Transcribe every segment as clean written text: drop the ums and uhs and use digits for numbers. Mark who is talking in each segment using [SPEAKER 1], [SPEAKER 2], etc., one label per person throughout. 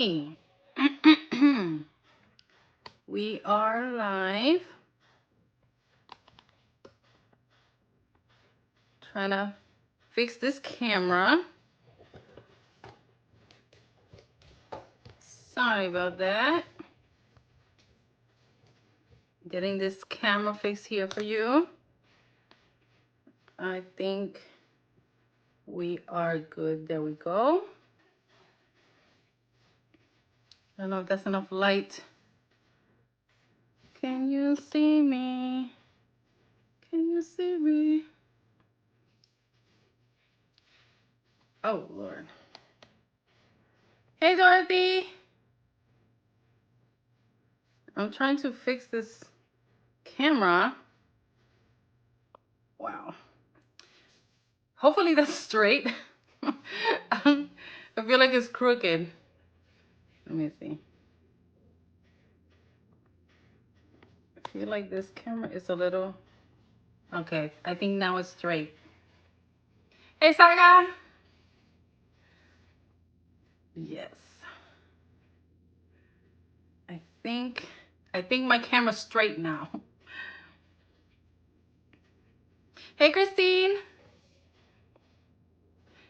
[SPEAKER 1] Hey. We are live. Trying to fix this camera. Sorry about that. Getting this camera fixed here for you. I think we are good. There we go. I don't know if that's enough light. Can you see me? Can you see me? Oh, Lord. Hey, Dorothy. I'm trying to fix this camera. Wow. Hopefully that's straight. I feel like it's crooked. Let me see. I feel like this camera is a little... Okay, I think now it's straight. Hey, Saga. Yes. I think my camera's straight now. Hey, Christine.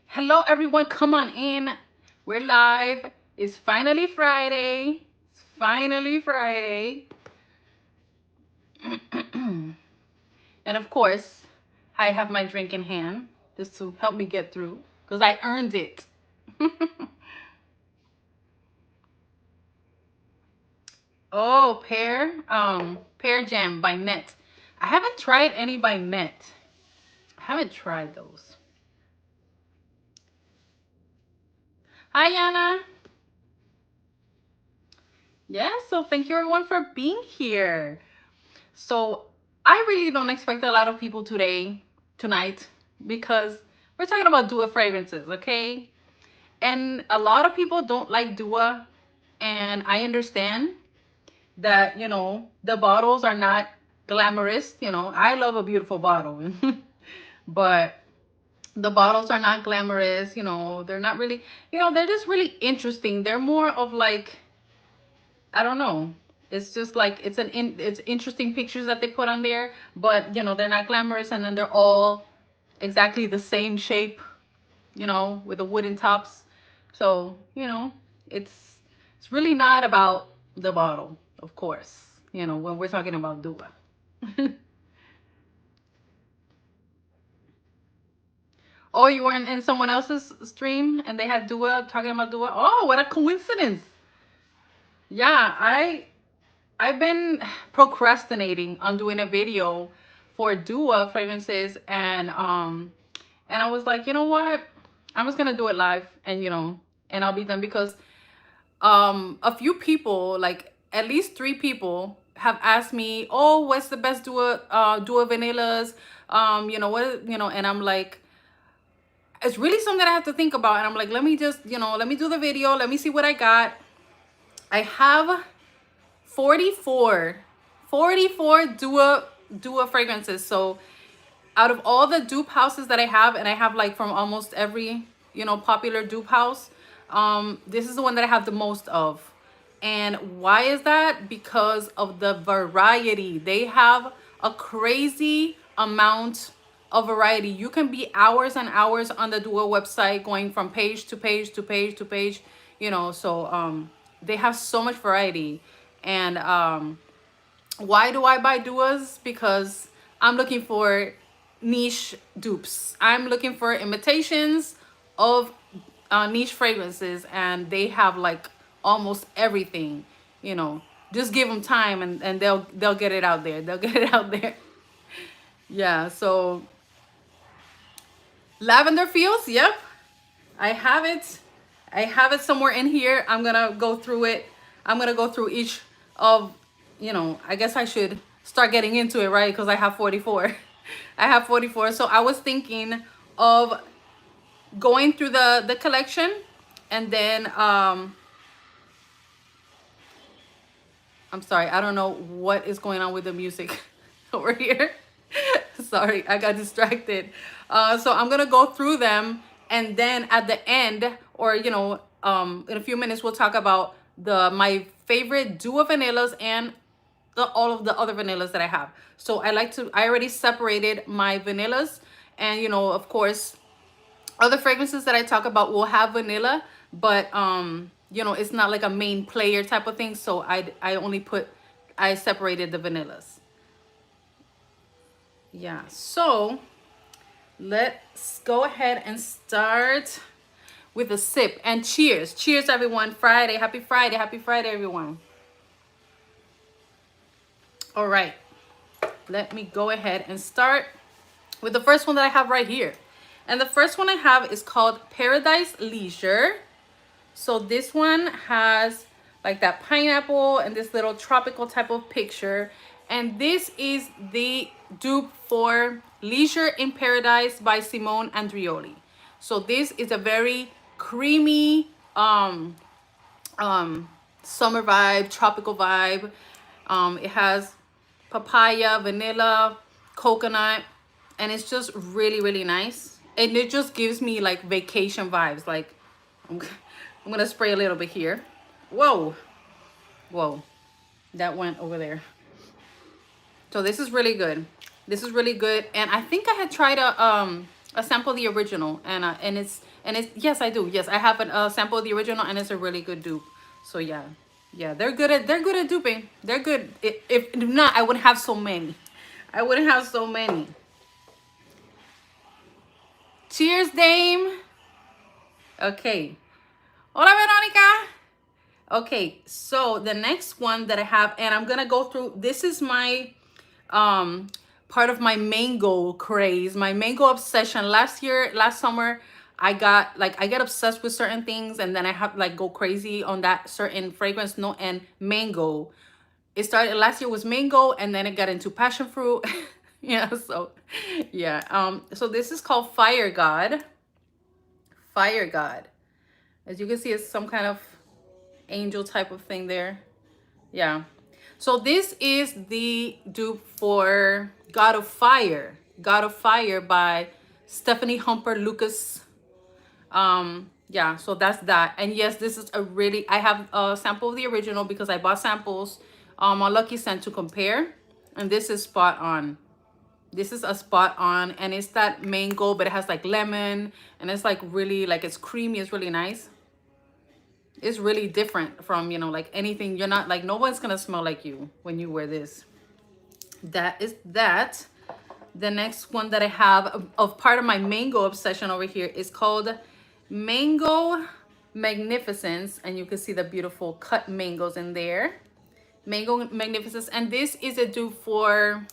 [SPEAKER 1] Hello, everyone. Come on in. We're live. It's finally Friday. It's finally Friday. And of course, I have my drink in hand just to help me get through because I earned it. Oh, pear jam by Net. I haven't tried any by Net. I haven't tried those. Hi, Yana. Yeah, so thank you everyone for being here. So I really don't expect a lot of people tonight, because we're talking about Dua fragrances, okay? And a lot of people don't like Dua, and I understand that, the bottles are not glamorous. I love a beautiful bottle, but the bottles are not glamorous. They're not really, they're just really interesting. They're more of like, I don't know. It's just like it's interesting pictures that they put on there, but they're not glamorous, and then they're all exactly the same shape, with the wooden tops. So, it's really not about the bottle, of course, when we're talking about Dua. Oh, you were in someone else's stream and they had Dua talking about Dua. Oh, what a coincidence. Yeah, I've been procrastinating on doing a video for Dua fragrances, and I was like, you know what? I'm just gonna do it live, and and I'll be done, because a few people, like at least 3 people, have asked me, oh, what's the best Dua vanillas, what, and I'm like, it's really something that I have to think about, and I'm like, let me just, let me do the video, let me see what I got. I have 44 Dua fragrances. So out of all the dupe houses that I have, and I have like from almost every popular dupe house, this is the one that I have the most of. And why is that? Because of the variety. They have a crazy amount of variety. You can be hours and hours on the Duo website, going from page to page to page to page, so they have so much variety. And why do I buy Duas? Because I'm looking for niche dupes. I'm looking for imitations of niche fragrances, and they have like almost everything. Just give them time, and they'll get it out there. They'll get it out there. Yeah. So Lavender Fields. Yep, I have it. I have it somewhere in here. I'm gonna go through it. I'm gonna go through each of, I guess I should start getting into it, right? Because I have 44. I have 44. So I was thinking of going through the collection, and then I'm sorry, I don't know what is going on with the music over here. Sorry, I got distracted. So I'm gonna go through them, and then at the end, or in a few minutes we'll talk about my favorite Duo vanillas and all of the other vanillas that I have. So I already separated my vanillas, and of course, other fragrances that I talk about will have vanilla, but it's not like a main player type of thing. So I separated the vanillas. Yeah. So let's go ahead and start with a sip. And cheers. Cheers, everyone. Friday. Happy Friday. Happy Friday, everyone. All right. Let me go ahead and start with the first one that I have right here. And the first one I have is called Paradise Leisure. So this one has like that pineapple and this little tropical type of picture. And this is the dupe for Leisure in Paradise by Simone Andrioli. So this is a very creamy summer vibe, tropical vibe. It has papaya, vanilla, coconut, and it's just really, really nice. And it just gives me like vacation vibes. Like I'm gonna spray a little bit here. Whoa, whoa, that went over there. So this is really good. This is really good, and I think I had tried a sample of the original, and it's yes, I do. Yes, I have a sample of the original, and it's a really good dupe. So yeah, they're good at duping. They're good. If not, I wouldn't have so many. I wouldn't have so many. Cheers, Dame. Okay. Hola, Veronica. Okay, so the next one that I have, and I'm gonna go through, this is my part of my mango craze, my mango obsession. Last summer, I get obsessed with certain things, and then I have like go crazy on that certain fragrance. No, and mango. It started last year was mango, and then it got into passion fruit. Yeah, so yeah. So this is called Fire God. Fire God. As you can see, it's some kind of angel type of thing there. Yeah. So this is the dupe for God of Fire. God of Fire by Stephanie Humper Lucas. Yeah, so that's that. And yes, this is I have a sample of the original because I bought samples on Lucky Scent to compare. And this is spot on. This is a spot on, and it's that mango, but it has like lemon, and it's like really like it's creamy. It's really nice. It's really different from like anything. You're not like, no one's gonna smell like you when you wear this. That is that. The next one that I have of part of my mango obsession over here is called Mango Magnificence, and you can see the beautiful cut mangoes in there. Mango Magnificence, and this is a dupe for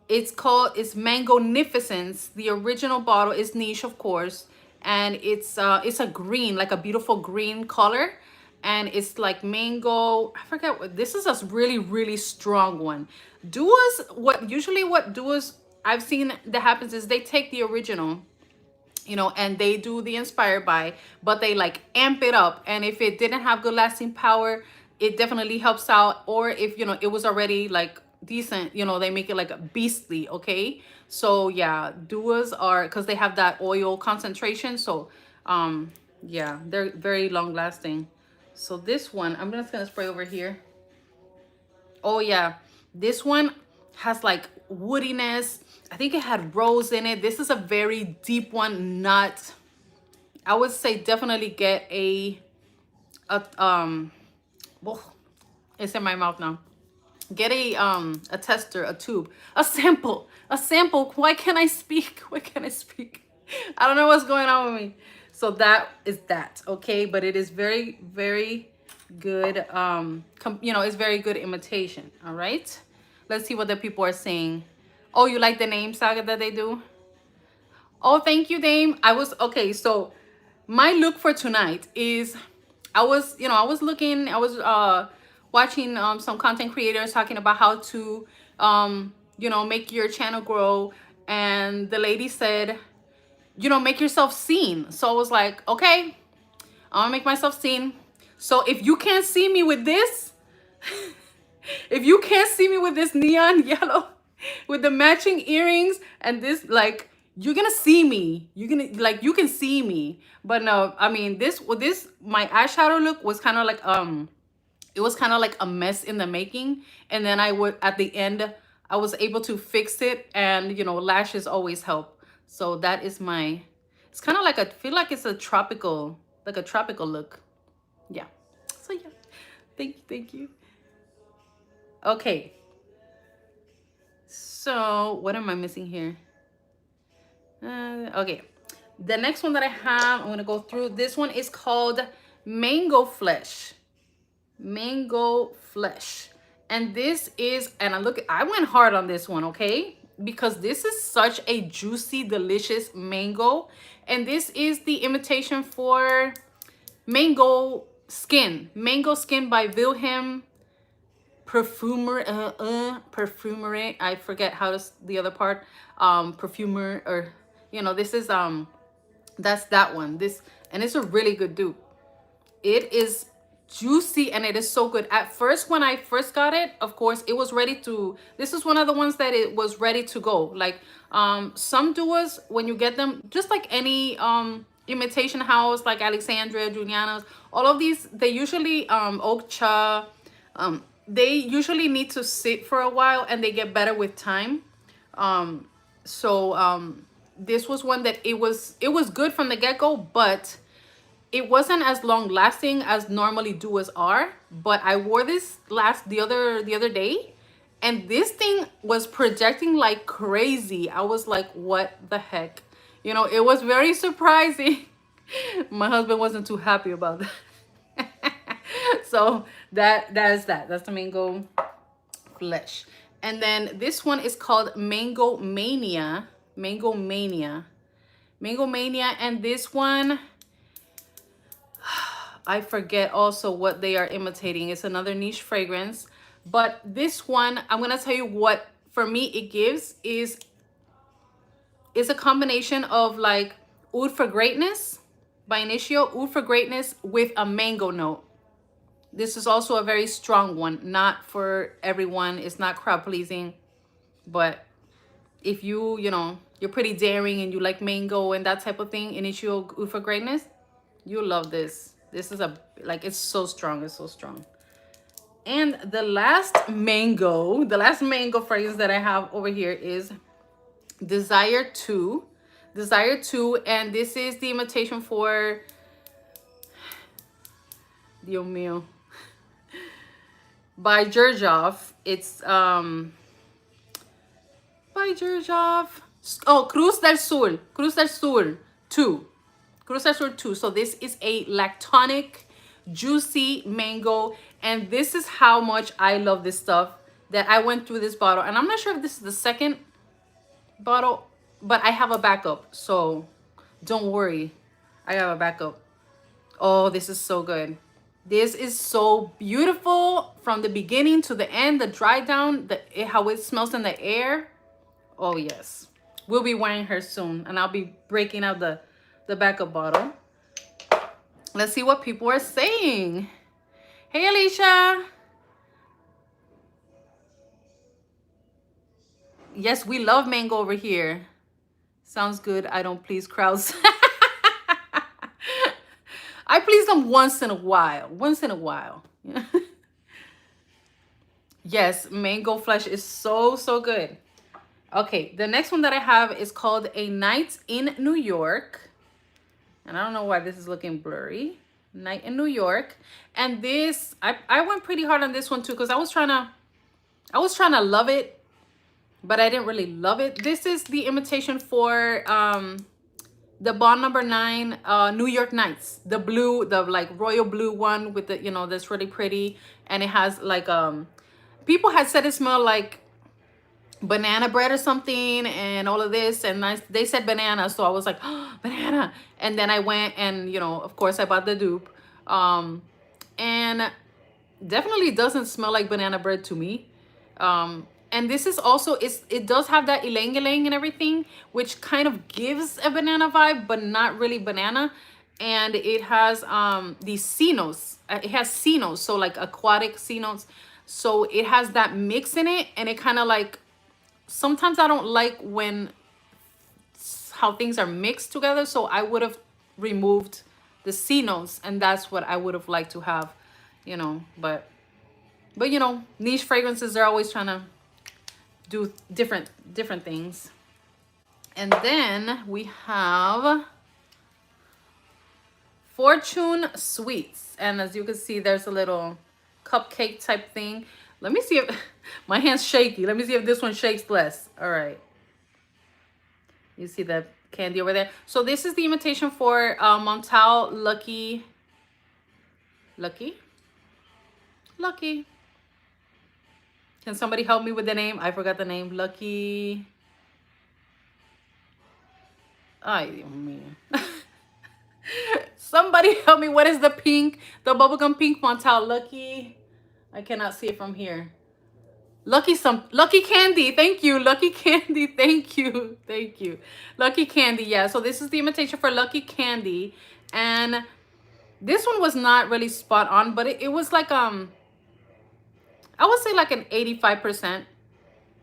[SPEAKER 1] it's Mango-nificence. The original bottle is niche, of course, and it's a green, like a beautiful green color, and it's like mango. I forget what this is. A really, really strong one. Duos, what Duos I've seen that happens is they take the original, and they do the inspired by, but they like amp it up. And if it didn't have good lasting power, it definitely helps out. Or if it was already like decent, they make it like a beastly. Okay, so yeah, Duos are, because they have that oil concentration. So yeah, they're very long lasting. So this one, I'm just gonna spray over here. Oh yeah, this one has like woodiness. I think it had rose in it. This is a very deep one. Not, I would say definitely get well, it's in my mouth now. Get a tester, a tube, a sample. Why can't I speak? Why can't I speak? I don't know what's going on with me. So that is that, okay? But it is very, very good. It's very good imitation. All right. Let's see what the people are saying. Oh, you like the name saga that they do? Oh, thank you, Dame. Okay. So my look for tonight is, I was watching some content creators talking about how to make your channel grow, and the lady said, make yourself seen. So I was like, okay, I'm gonna make myself seen. So if you can't see me with this, if you can't see me with this neon yellow with the matching earrings and this, like, you're gonna see me. You're gonna like you can see me. But no, I mean this my eyeshadow look was kind of like it was kind of like a mess in the making, and then I would at the end I was able to fix it, and you know, lashes always help. So that is my, it's kind of like I feel like it's a tropical, like a tropical look. Yeah. So yeah. Thank you. Okay. So what am I missing here? Okay. The next one that I have, I'm gonna go through. This one is called Mango Flesh. Mango Flesh. And this is, and I went hard on this one, okay? Because this is such a juicy, delicious mango. And this is the imitation for Mango Skin. Mango Skin by Wilhelm Perfumery. I forget how to, the other part. Perfumer, or, you know, this is, that's that one. This, and it's a really good dupe. It is juicy and it is so good. At first, when I first got it, of course, it was ready to, this is one of the ones that it was ready to go. Like some Duours, when you get them, just like any imitation house, like Alexandria, Juliana's, all of these, they usually Oak Cha, they usually need to sit for a while, and they get better with time. This was one that it was good from the get-go, but it wasn't as long lasting as normally Duours are. But I wore this the other day, and this thing was projecting like crazy. I was like, what the heck? You know, it was very surprising. My husband wasn't too happy about that. So that's the Mango Flesh. And then this one is called Mango Mania. Mango Mania. Mango Mania. And this one, I forget also what they are imitating. It's another niche fragrance. But this one, I'm going to tell you what, for me, it gives is a combination of like Oud for Greatness by Initio, Oud for Greatness with a mango note. This is also a very strong one. Not for everyone. It's not crowd pleasing. But if you know, you're pretty daring and you like mango and that type of thing, Initio Oud for Greatness, you'll love this. This is like, it's so strong. It's so strong. And the last mango fragrance that I have over here is Desire 2. Desire 2. And this is the imitation for, Dios mío, by Gerjoff. It's by Gerjoff. Oh, Cruz del Sur 2. Cruz del Sur 2. So this is a lactonic, juicy mango. And this is how much I love this stuff, that I went through this bottle. And I'm not sure if this is the second bottle, but I have a backup. So don't worry. I have a backup. Oh, this is so good. This is so beautiful from the beginning to the end. The dry down, how it smells in the air. Oh, yes. We'll be wearing her soon. And I'll be breaking out the backup bottle. Let's see what people are saying. Hey, Alicia. Yes, we love mango over here. Sounds good. I don't please crowds. I please them once in a while. Once in a while. Yes, Mango Flesh is so good. Okay, the next one that I have is called A Night in New York. And I don't know why this is looking blurry. Night in New York. And this, I went pretty hard on this one too, because I was trying to love it, but I didn't really love it. This is the imitation for the Bond number 9 New York Nights. The blue, the like royal blue one with the, you know, that's really pretty. And it has like people had said it smelled like banana bread or something and all of this, and they said banana, so I was like, oh, banana. And then I went and, you know, of course I bought the dupe, and definitely doesn't smell like banana bread to me. And this is also, it does have that ylang ylang and everything, which kind of gives a banana vibe, but not really banana. And it has these C notes. It has C notes, so like aquatic C notes. So it has that mix in it, and it kind of like, sometimes I don't like when how things are mixed together. So I would have removed the C notes, and that's what I would have liked to have, you know. But you know, niche fragrances, they're always trying to do different things. And then we have Fortune Sweets, and as you can see, there's a little cupcake type thing. Let me see if my hand's shaky. Let me see if this one shakes less. All right, you see the candy over there. So this is the imitation for Montal Lucky. Can somebody help me with the name? I forgot the name. Lucky. Ay, Dios mío. Somebody help me. What is the pink? The bubblegum pink Montal Lucky. I cannot see it from here. Lucky Candy. Thank you. Lucky Candy. Thank you. Thank you. Lucky Candy. Yeah. So this is the imitation for Lucky Candy. And this one was not really spot on, but it was like I would say like an 85%.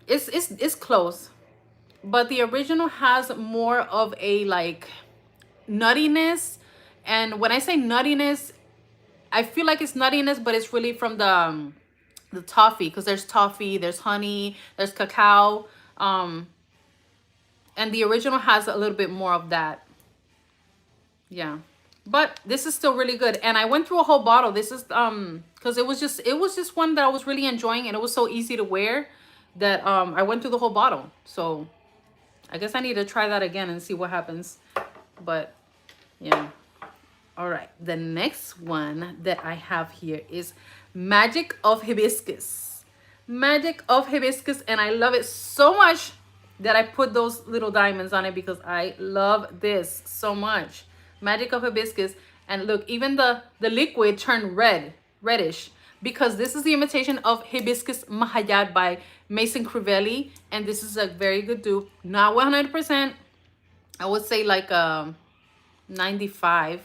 [SPEAKER 1] It's close. But the original has more of a like nuttiness. And when I say nuttiness, I feel like it's nuttiness, but it's really from the toffee, because there's toffee, there's honey, there's cacao. And the original has a little bit more of that. Yeah. But this is still really good. And I went through a whole bottle. This is because it was just one that I was really enjoying, and it was so easy to wear that I went through the whole bottle. So I guess I need to try that again and see what happens. But yeah. All right. The next one that I have here is Magic of Hibiscus. Magic of Hibiscus, and I love it so much that I put those little diamonds on it because I love this so much. Magic of Hibiscus. And look, even the liquid turned reddish, because this is the imitation of Hibiscus Mahayat by Mason Crivelli, and this is a very good dupe. Not 100%. I would say like 95,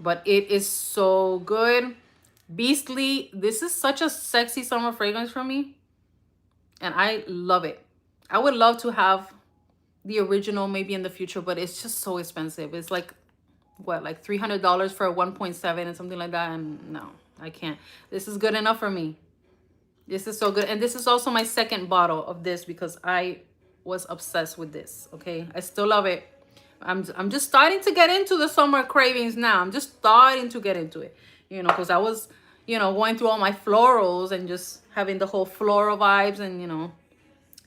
[SPEAKER 1] but it is so good. Beastly. This is such a sexy summer fragrance for me, and I love it. I would love to have the original maybe in the future, but it's just so expensive. It's like what, like $300 for a 1.7 and something like that, and no, I can't. This is good enough for me. This is so good. And this is also my second bottle of this because I was obsessed with this. Okay, I still love it. I'm just starting to get into the summer cravings now. I'm just starting to get into it, you know, because I was, you know, going through all my florals and just having the whole floral vibes, and you know,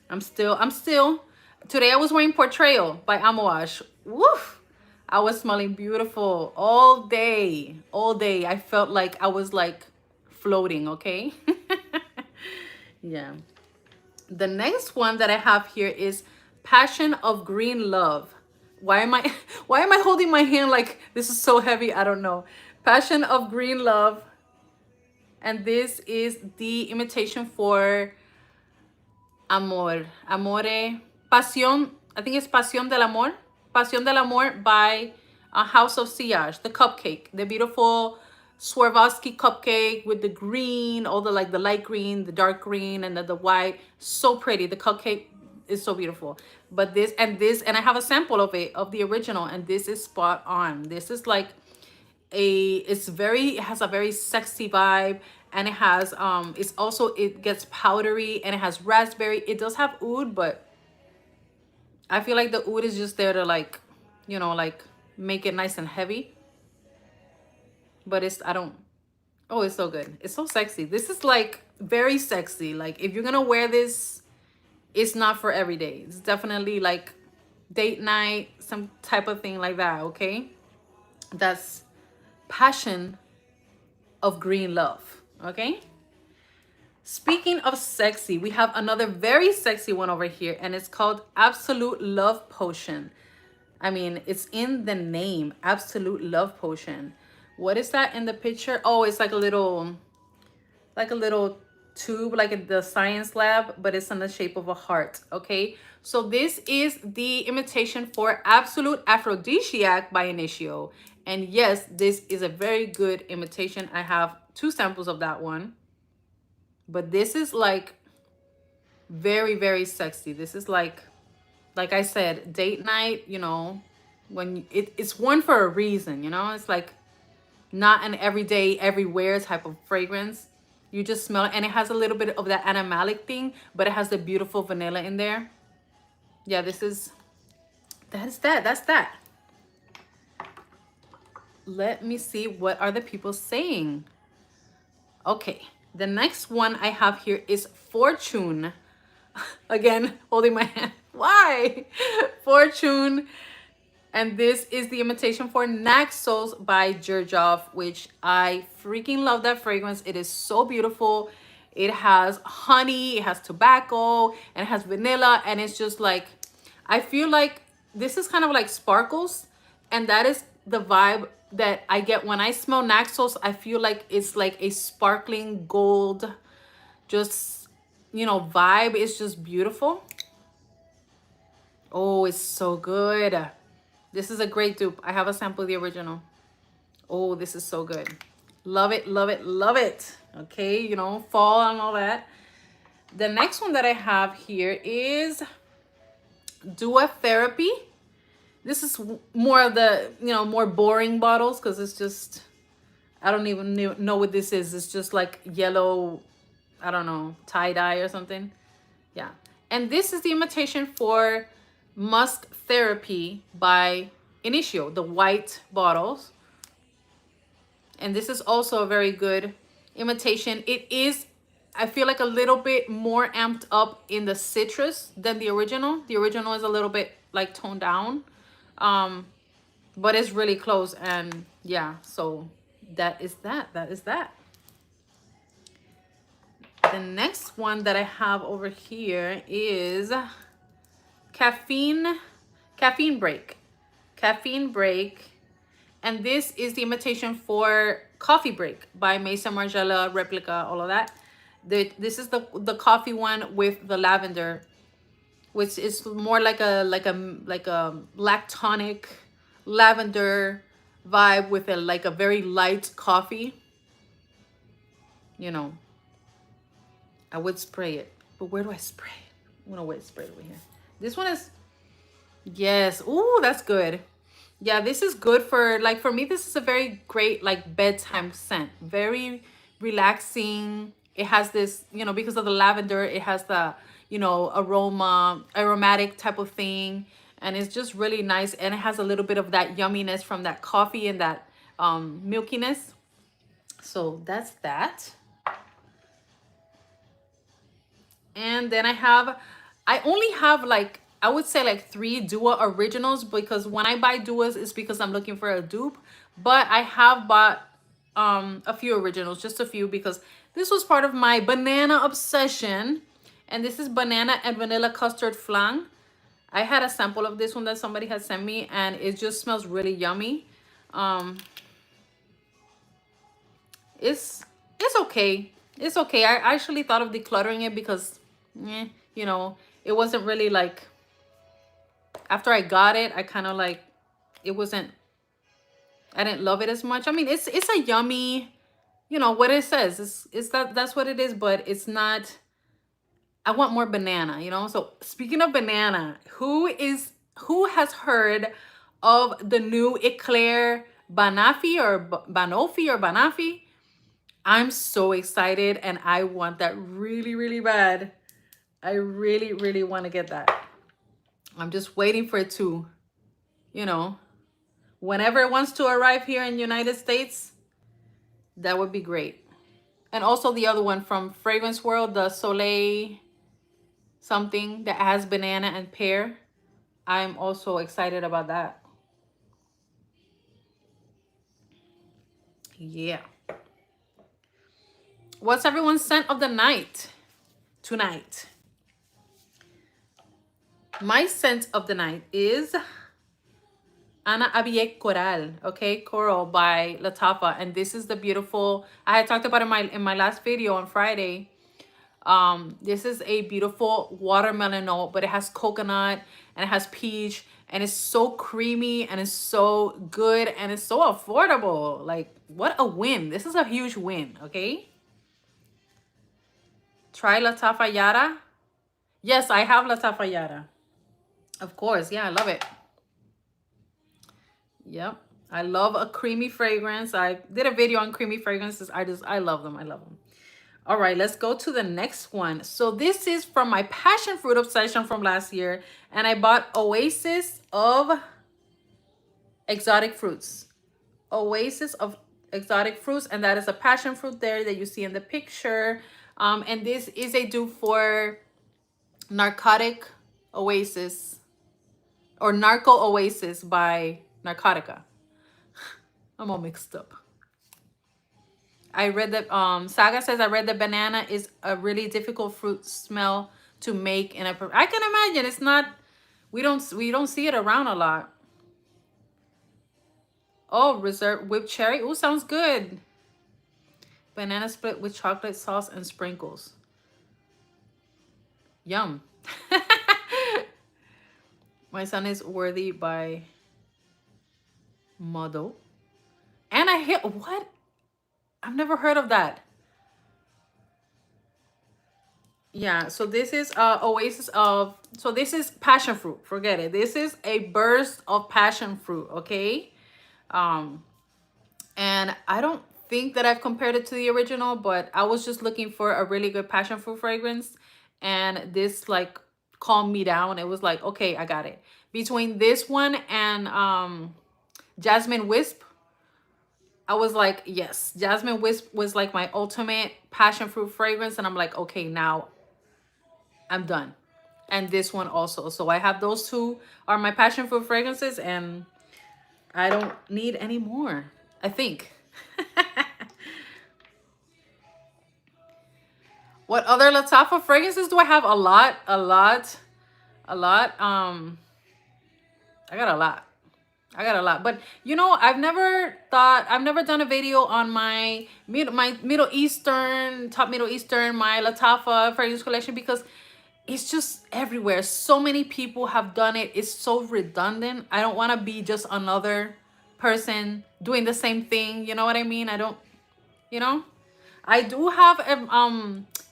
[SPEAKER 1] I'm still today I was wearing Portrayal by Amouage. Woof. I was smelling beautiful all day. I felt like I was like floating, okay? Yeah. The next one that I have here is Passion of Green Love. Why am I holding my hand like this is so heavy? I don't know. Passion of Green Love. And this is the imitation for Amore. Pasión. I think it's Pasión del Amor. Pasión del Amor by House of Sillage. The cupcake. The beautiful Swarovski cupcake with the green, all the like the light green, the dark green, and the white. So pretty. The cupcake is so beautiful. But this, and I have a sample of it, of the original, and this is spot on. This is like it has a very sexy vibe, and it has it gets powdery, and it has raspberry. It does have oud, but I feel like the oud is just there to like, you know, like make it nice and heavy. But it's so good. It's so sexy. This is like very sexy. Like if you're gonna wear this, it's not for every day. It's definitely like date night, some type of thing like that, okay? That's Passion of Green Love, okay? Speaking of sexy, we have another very sexy one over here, and it's called Absolute Love Potion. I mean, it's in the name, Absolute Love Potion. What is that in the picture? Oh, it's like a little tube, like in the science lab, but it's in the shape of a heart, okay? So this is the imitation for Absolute Aphrodisiac by Initio. And yes, this is a very good imitation. I have 2 samples of that one. But this is like very, very sexy. This is like like I said, date night, you know, when it's one for a reason, you know, it's like not an everyday, everywhere type of fragrance. You just smell it, and it has a little bit of that animalic thing, but it has the beautiful vanilla in there. Yeah, this is, that's that. Let me see, what are the people saying? Okay, the next one I have here is Fortune. Again, holding my hand. Why? Fortune. And this is the imitation for Naxos by Jerjov, which I freaking love that fragrance. It is so beautiful. It has honey, it has tobacco, and it has vanilla. And it's just like, I feel like this is kind of like sparkles. And that is the vibe that I get when I smell Naxos. I feel like it's like a sparkling gold, just, you know, vibe. It's just beautiful. Oh, it's so good. This is a great dupe. I have a sample of the original. Oh, this is so good. Love it, love it, love it. Okay, you know, fall and all that. The next one that I have here is Duour Therapy. This is more of the, you know, more boring bottles because it's just, I don't even know what this is. It's just like yellow, I don't know, tie-dye or something. Yeah. And this is the imitation for Musk Therapy by Initio, the white bottles. And this is also a very good imitation. It is, I feel like, a little bit more amped up in the citrus than the original. The original is a little bit like toned down, but it's really close. And yeah, so that is that. The next one that I have over here is Caffeine Break. Caffeine Break. And this is the imitation for Coffee Break by Mesa Margiela, Replica, all of that. This is the coffee one with the lavender, which is more like a lactonic lavender vibe with a very light coffee. You know, I would spray it, but where do I spray it? I'm gonna wait, spray it over here. This one is, yes. Ooh, that's good. Yeah, this is good for, like, for me, this is a very great, like, bedtime scent. Very relaxing. It has this, you know, because of the lavender, it has the, you know, aromatic type of thing. And it's just really nice. And it has a little bit of that yumminess from that coffee and that milkiness. So that's that. And then I only have like, I would say like 3 Duour originals, because when I buy Duours, it's because I'm looking for a dupe. But I have bought a few originals, just a few, because this was part of my banana obsession. And this is banana and vanilla custard flan. I had a sample of this one that somebody had sent me, and it just smells really yummy. It's okay. It's okay. I actually thought of decluttering it because, you know, it wasn't really like, after I got it, I kind of like, it wasn't, I didn't love it as much. I mean, it's a yummy, you know, what it says. That's what it is, but it's not, I want more banana, you know? So speaking of banana, who has heard of the new Eclair Banoffee or Banoffee? I'm so excited, and I want that really, really bad. I really, really want to get that. I'm just waiting for it to, you know, whenever it wants to arrive here in the United States, that would be great. And also the other one from Fragrance World, the Soleil something that has banana and pear. I'm also excited about that. Yeah. What's everyone's scent of the night tonight? My scent of the night is Ana Abie Coral, okay, Coral by Latafa. And this is the beautiful, I had talked about it in my last video on Friday. This is a beautiful watermelon note, but it has coconut and it has peach, and it's so creamy and it's so good and it's so affordable. Like, what a win. This is a huge win, okay? Try Latafa Yara. Yes, I have Latafa Yara. Of course, yeah, I love it. Yep. I love a creamy fragrance. I did a video on creamy fragrances. I love them. I love them. All right, let's go to the next one. So this is from my passion fruit obsession from last year. And I bought Oasis of Exotic Fruits. Oasis of Exotic Fruits. And that is a passion fruit there that you see in the picture. And this is a dupe for Narcotic Oasis or Narco Oasis by Narcotica. I'm all mixed up. I read that Saga says I read that banana is a really difficult fruit smell to make in a I can imagine it's not we don't see it around a lot. Oh, reserve whipped cherry. Ooh, sounds good. Banana split with chocolate sauce and sprinkles. Yum. My Son is Worthy by Modo. And I hear what? I've never heard of that. Yeah, so this is Oasis of, so this is passion fruit. Forget it. This is a burst of passion fruit, okay? Um, and I don't think that I've compared it to the original, but I was just looking for a really good passion fruit fragrance, and this like calmed me down. It was like, okay, I got it. Between this one and Jasmine Wisp, I was like, yes, Jasmine Wisp was like my ultimate passion fruit fragrance, and I'm like, okay, now I'm done. And this one also. So I have those two are my passion fruit fragrances, and I don't need any more, I think. What other Lattafa fragrances do I have? A lot. I got a lot. But you know, I've never done a video on my Middle Eastern, top Middle Eastern, my Lattafa fragrance collection, because it's just everywhere. So many people have done it. It's so redundant. I don't want to be just another person doing the same thing. You know what I mean? I don't, you know, I do have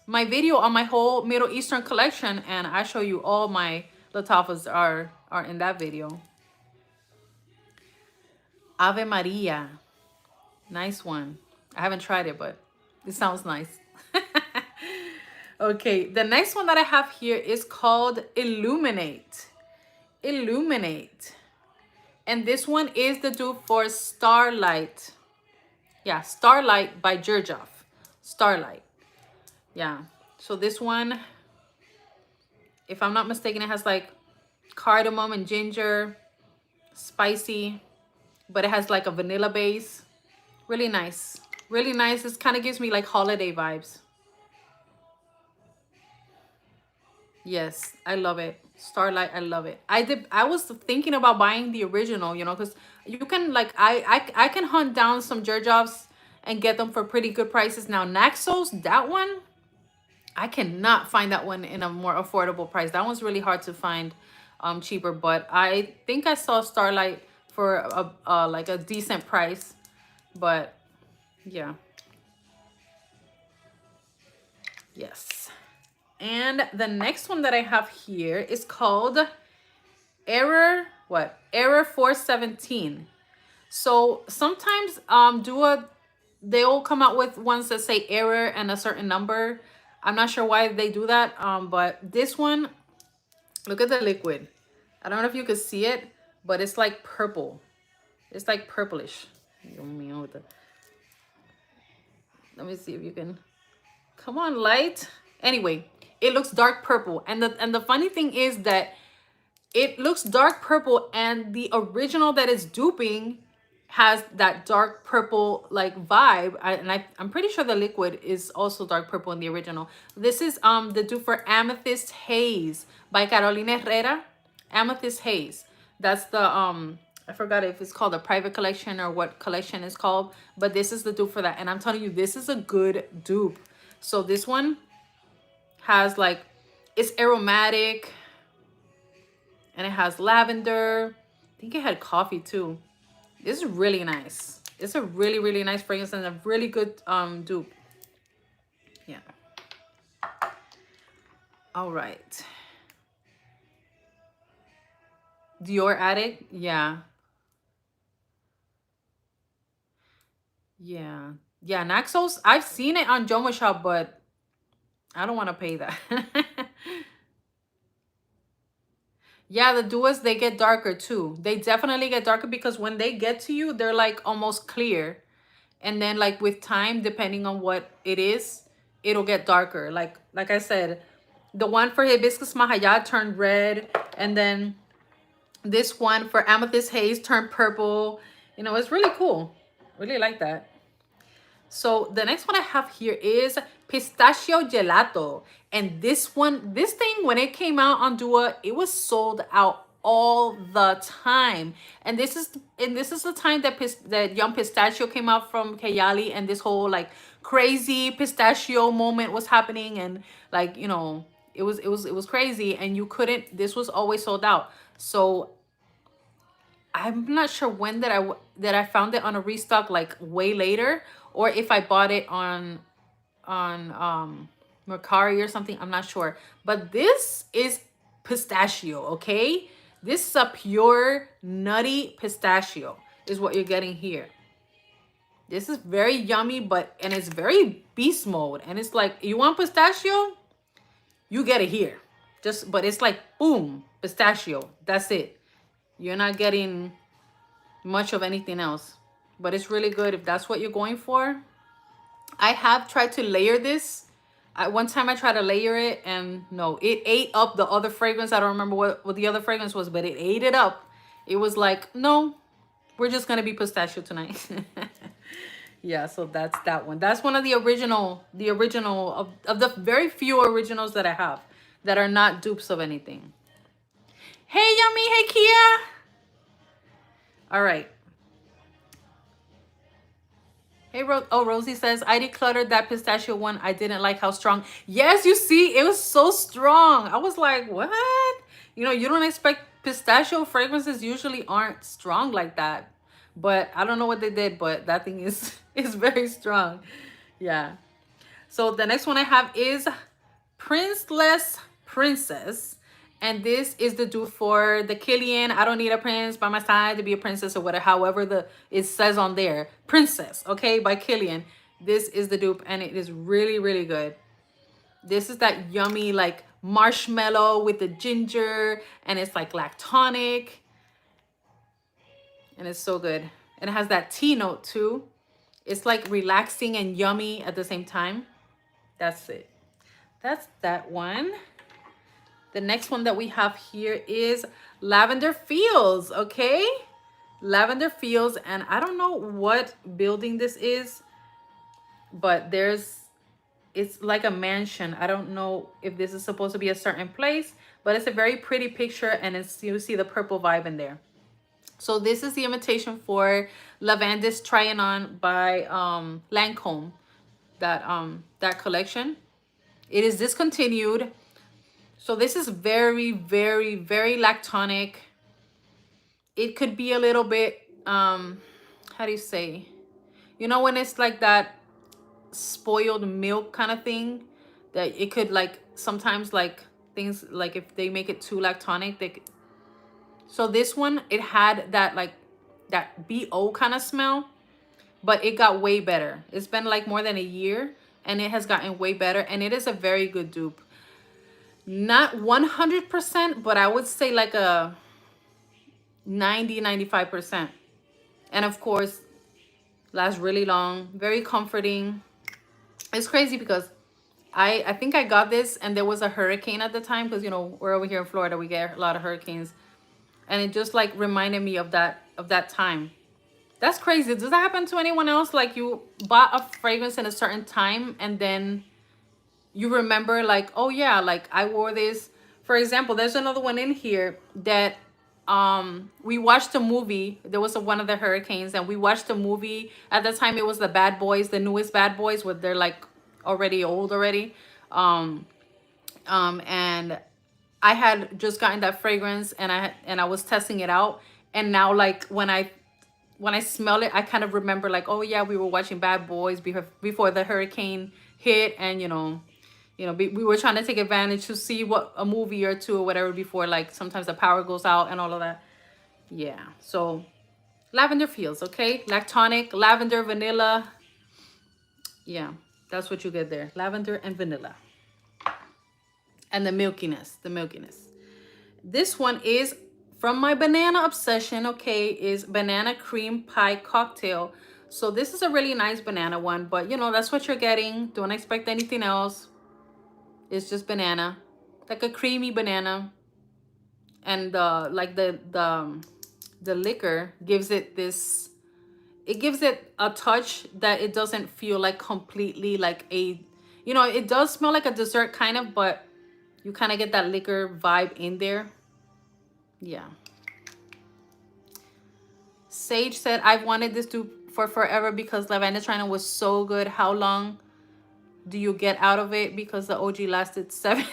[SPEAKER 1] my video on my whole Middle Eastern collection, and I show you all my Lattafas are in that video. Ave Maria. Nice one. I haven't tried it, but it sounds nice. Okay, the next one that I have here is called Illuminate. Illuminate. And this one is the dupe for Starlight. Yeah, Starlight by Jurjov. Starlight. Yeah. So this one, if I'm not mistaken, it has like cardamom and ginger, spicy, but it has like a vanilla base. Really nice. Really nice. This kind of gives me like holiday vibes. Yes, I love it. Starlight, I love it. I was thinking about buying the original, you know, because you can like I can hunt down some Jurjovs and get them for pretty good prices. Now Naxos, that one, I cannot find that one in a more affordable price. That one's really hard to find cheaper, but I think I saw Starlight for a like a decent price. But yeah. Yes. And the next one that I have here is called Error 417. So sometimes Duour, they'll come out with ones that say error and a certain number. I'm not sure why they do that. But this one, look at the liquid. I don't know if you can see it, but it's like purple. It's like purplish. Let me see if you can. Come on, light. Anyway, it looks dark purple. And the funny thing is that it looks dark purple, and the original that it's duping has that dark purple like vibe. I'm pretty sure the liquid is also dark purple in the original. This is the dupe for Amethyst Haze by Carolina Herrera. Amethyst Haze. That's the I forgot if it's called a private collection or what collection is called, but this is the dupe for that. And I'm telling you, this is a good dupe. So this one has like, it's aromatic, and it has lavender. I think it had coffee too. This is really nice. It's a really, really nice fragrance and a really good dupe. Yeah. All right. Dior Addict. Yeah. Yeah. Yeah. Naxos, I've seen it on Joma Shop, but I don't want to pay that. Yeah, the Duos, they get darker too. They definitely get darker because when they get to you, they're like almost clear. And then like with time, depending on what it is, it'll get darker. Like I said, the one for Hibiscus Mahayat turned red, and then this one for Amethyst Haze turned purple. You know, it's really cool. Really like that. So the next one I have here is pistachio gelato. And this one, this thing, when it came out on Dua, it was sold out all the time. And this is the time that that Young Pistachio came out from Kayali, and this whole like crazy pistachio moment was happening, and like, you know, it was crazy, and you couldn't, this was always sold out. So I'm not sure when that I found it on a restock, like way later, or if I bought it on Mercari or something. I'm not sure. But this is pistachio, okay? This is a pure nutty pistachio is what you're getting here. This is very yummy, and it's very beast mode. And it's like, you want pistachio? You get it here. But it's like, boom, pistachio. That's it. You're not getting much of anything else, but it's really good if that's what you're going for. I have tried to layer this. One time I tried to layer it, and no, it ate up the other fragrance. I don't remember what the other fragrance was, but it ate it up. It was like, no, we're just gonna be pistachio tonight. Yeah, so that's that one. That's one of the original of the very few originals that I have that are not dupes of anything. Hey, Yummy. Hey, Kia. All right. Hey, Rosie says, I decluttered that pistachio one. I didn't like how strong. Yes, you see, it was so strong. I was like, what? You know, you don't expect pistachio fragrances usually aren't strong like that. But I don't know what they did, but that thing is is very strong. Yeah. So the next one I have is Princeless Princess. And this is the dupe for the Killian. I don't need a prince by my side to be a princess or whatever. However, it says on there, Princess, okay, by Killian. This is the dupe, and it is really, really good. This is that yummy like marshmallow with the ginger, and it's like lactonic, and it's so good. And it has that tea note too. It's like relaxing and yummy at the same time. That's it. That's that one. The next one that we have here is Lavender Fields, okay? Lavender Fields, and I don't know what building this is, but it's like a mansion. I don't know if this is supposed to be a certain place, but it's a very pretty picture, and you see the purple vibe in there. So this is the invitation for Lavandis Trying On by Lancome, that collection. It is discontinued. So this is very, very, very lactonic. It could be a little bit, how do you say? You know, when it's like that spoiled milk kind of thing, that it could like, sometimes like things, like if they make it too lactonic, so this one, it had that like, that BO kind of smell, but it got way better. It's been like more than a year, and it has gotten way better, and it is a very good dupe. Not 100%, but I would say like a 90-95%. And of course, lasts really long, very comforting. It's crazy because I think I got this, and there was a hurricane at the time, because you know, we're over here in Florida, we get a lot of hurricanes, and it just like reminded me of that time. That's crazy. Does that happen to anyone else? Like, you bought a fragrance in a certain time, and then you remember like, oh yeah, like I wore this. For example, there's another one in here that we watched a movie. There was one of the hurricanes, and we watched a movie. At the time, it was the Bad Boys, the newest Bad Boys, where they're like already old already. And I had just gotten that fragrance, and I was testing it out, and now like when I smell it, I kind of remember like, oh yeah, we were watching Bad Boys before the hurricane hit, and you know, we were trying to take advantage to see what a movie or two or whatever before, like sometimes the power goes out and all of that. Yeah, so Lavender Fields, okay? Lactonic, lavender, vanilla. Yeah, that's what you get there. Lavender and vanilla. And the milkiness, the milkiness. This one is from my banana obsession, okay, is banana cream pie cocktail. So this is a really nice banana one, but you know, that's what you're getting. Don't expect anything else. It's just banana, like a creamy banana. And like the liquor gives it this, it gives it a touch that it doesn't feel like completely like a, you know, it does smell like a dessert kind of, but you kind of get that liquor vibe in there. Yeah. Sage said, I've wanted this dupe for forever because Lavender China was so good. How long do you get out of it? Because the OG lasted 7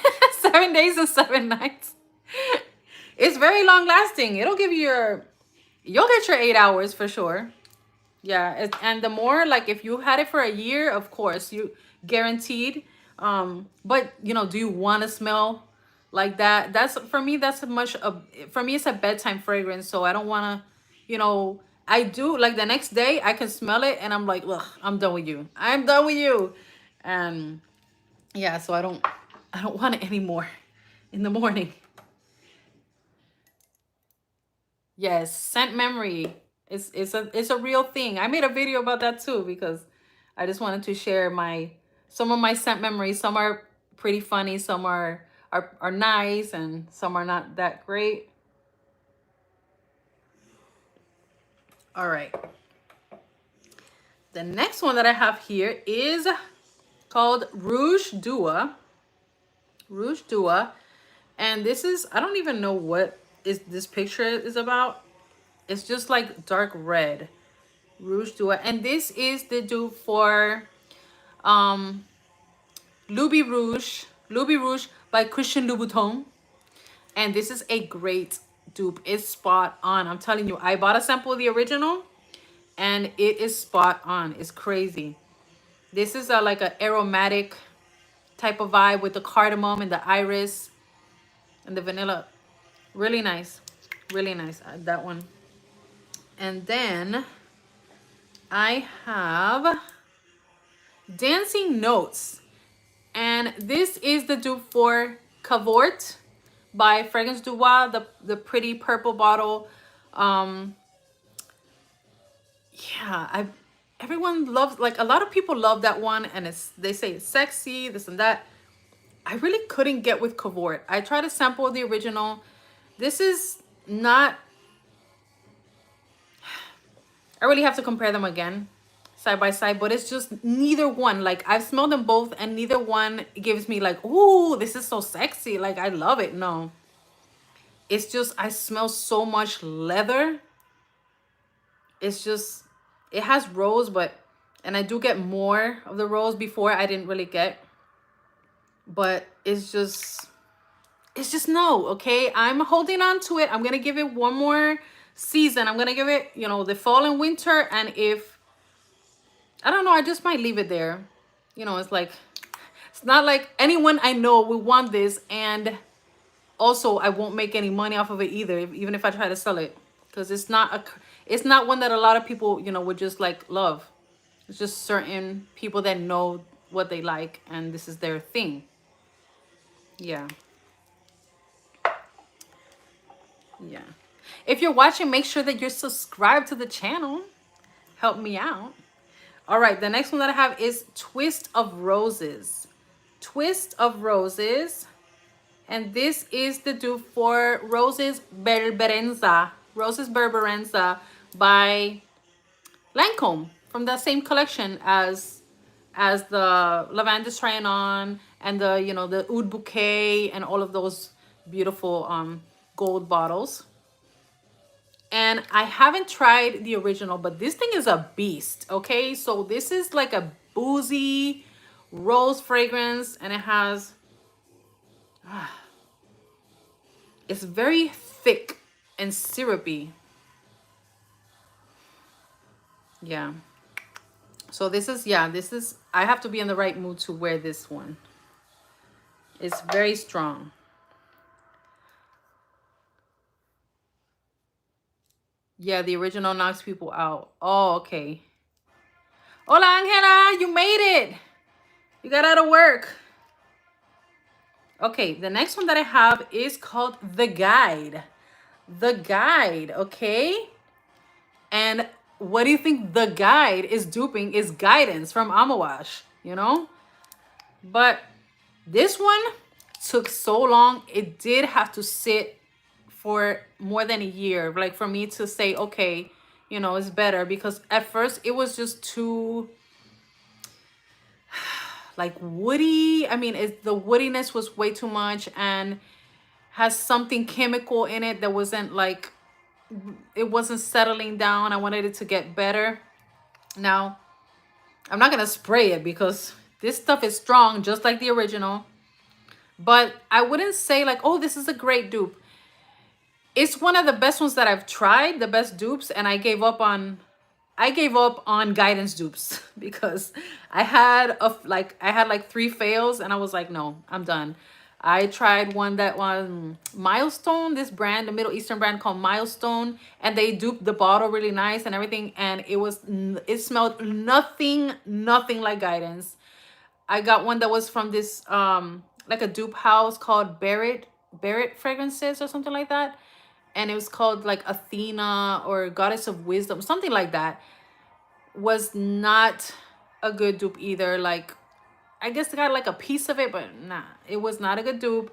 [SPEAKER 1] days and 7 nights. It's very long lasting. It'll give you your, you'll get your 8 hours for sure. Yeah, and the more, like, if you had it for a year, of course, you guaranteed. But you know, do you want to smell like that? That's, for me, that's a much of, for me, it's a bedtime fragrance, so I don't want to, you know, I do, like, the next day I can smell it and I'm like, ugh, I'm done with you. I'm done with you. And yeah, so I don't want it anymore in the morning. Yes, scent memory. It's a real thing. I made a video about that too because I just wanted to share my, some of my scent memories. Some are pretty funny, some are nice, and some are not that great. All right. The next one that I have here is called Rouge Duour. Rouge Duour. And this is, I don't even know what is this picture is about. It's just like dark red. Rouge Duour. And this is the dupe for um Louis Rouge by Christian Louboutin. And this is a great dupe. It's spot on. I'm telling you, I bought a sample of the original and it is spot on. It's crazy. This is a like an aromatic type of vibe with the cardamom and the iris and the vanilla. Really nice. Really nice. That one. And then I have Dancing Notes. And this is the dupe for Cavort by Fragrance Duour, the pretty purple bottle. Yeah, everyone loves, like, a lot of people love that one, and they say it's sexy, this and that. I really couldn't get with Cavort. I tried to sample the original. This is not, I really have to compare them again side by side, but it's just neither one, like, I've smelled them both and neither one gives me like, ooh, this is so sexy, like, I love it. No, it's just, I smell so much leather. It's just, it has rose, but, and I do get more of the rose. Before I didn't really get, but it's just no. Okay, I'm holding on to it. I'm gonna give it one more season. I'm gonna give it, you know, the fall and winter, and if, I don't know, I just might leave it there. You know, it's like, it's not like anyone I know will want this, and also I won't make any money off of it either, even if I try to sell it, because it's not one that a lot of people, you know, would just like love. It's just certain people that know what they like and this is their thing. Yeah. Yeah. If you're watching, make sure that you're subscribed to the channel. Help me out. All right, the next one that I have is Twist of Roses. Twist of Roses. And this is the dupe for Roses Berberenza. Roses Berberenza by Lancome, from that same collection as the Lavender Trying On and the, you know, the Oud Bouquet and all of those beautiful gold bottles. And I haven't tried the original, but this thing is a beast. Okay, so this is like a boozy rose fragrance, and it has it's very thick and syrupy. Yeah. So this is, yeah, this is, I have to be in the right mood to wear this one. It's very strong. Yeah, the original knocks people out. Oh, okay. Hola, Angela, you made it. You got out of work. Okay, the next one that I have is called The Guide. The Guide, okay? And what do you think The Guide is duping is Guidance from Amawash, you know? But this one took so long. It did have to sit for more than a year, like for me to say, okay, you know, it's better, because at first it was just too like woody. I mean, the woodiness was way too much and has something chemical in it that wasn't like, it wasn't settling down. I wanted it to get better. Now, I'm not gonna spray it because this stuff is strong, just like the original. But I wouldn't say like, oh, this is a great dupe. It's one of the best ones that I've tried, the best dupes, and I gave up on guidance dupes because I had like 3 fails and I was like, no, I'm done. I tried one that was Milestone, this brand, the Middle Eastern brand called Milestone, and they duped the bottle really nice and everything, and it smelled nothing like guidance. I got one that was from this like a dupe house called Barrett Fragrances or something like that, and it was called like Athena or Goddess of Wisdom, something like that. Was not a good dupe either. Like, I guess I got like a piece of it, but nah, it was not a good dupe.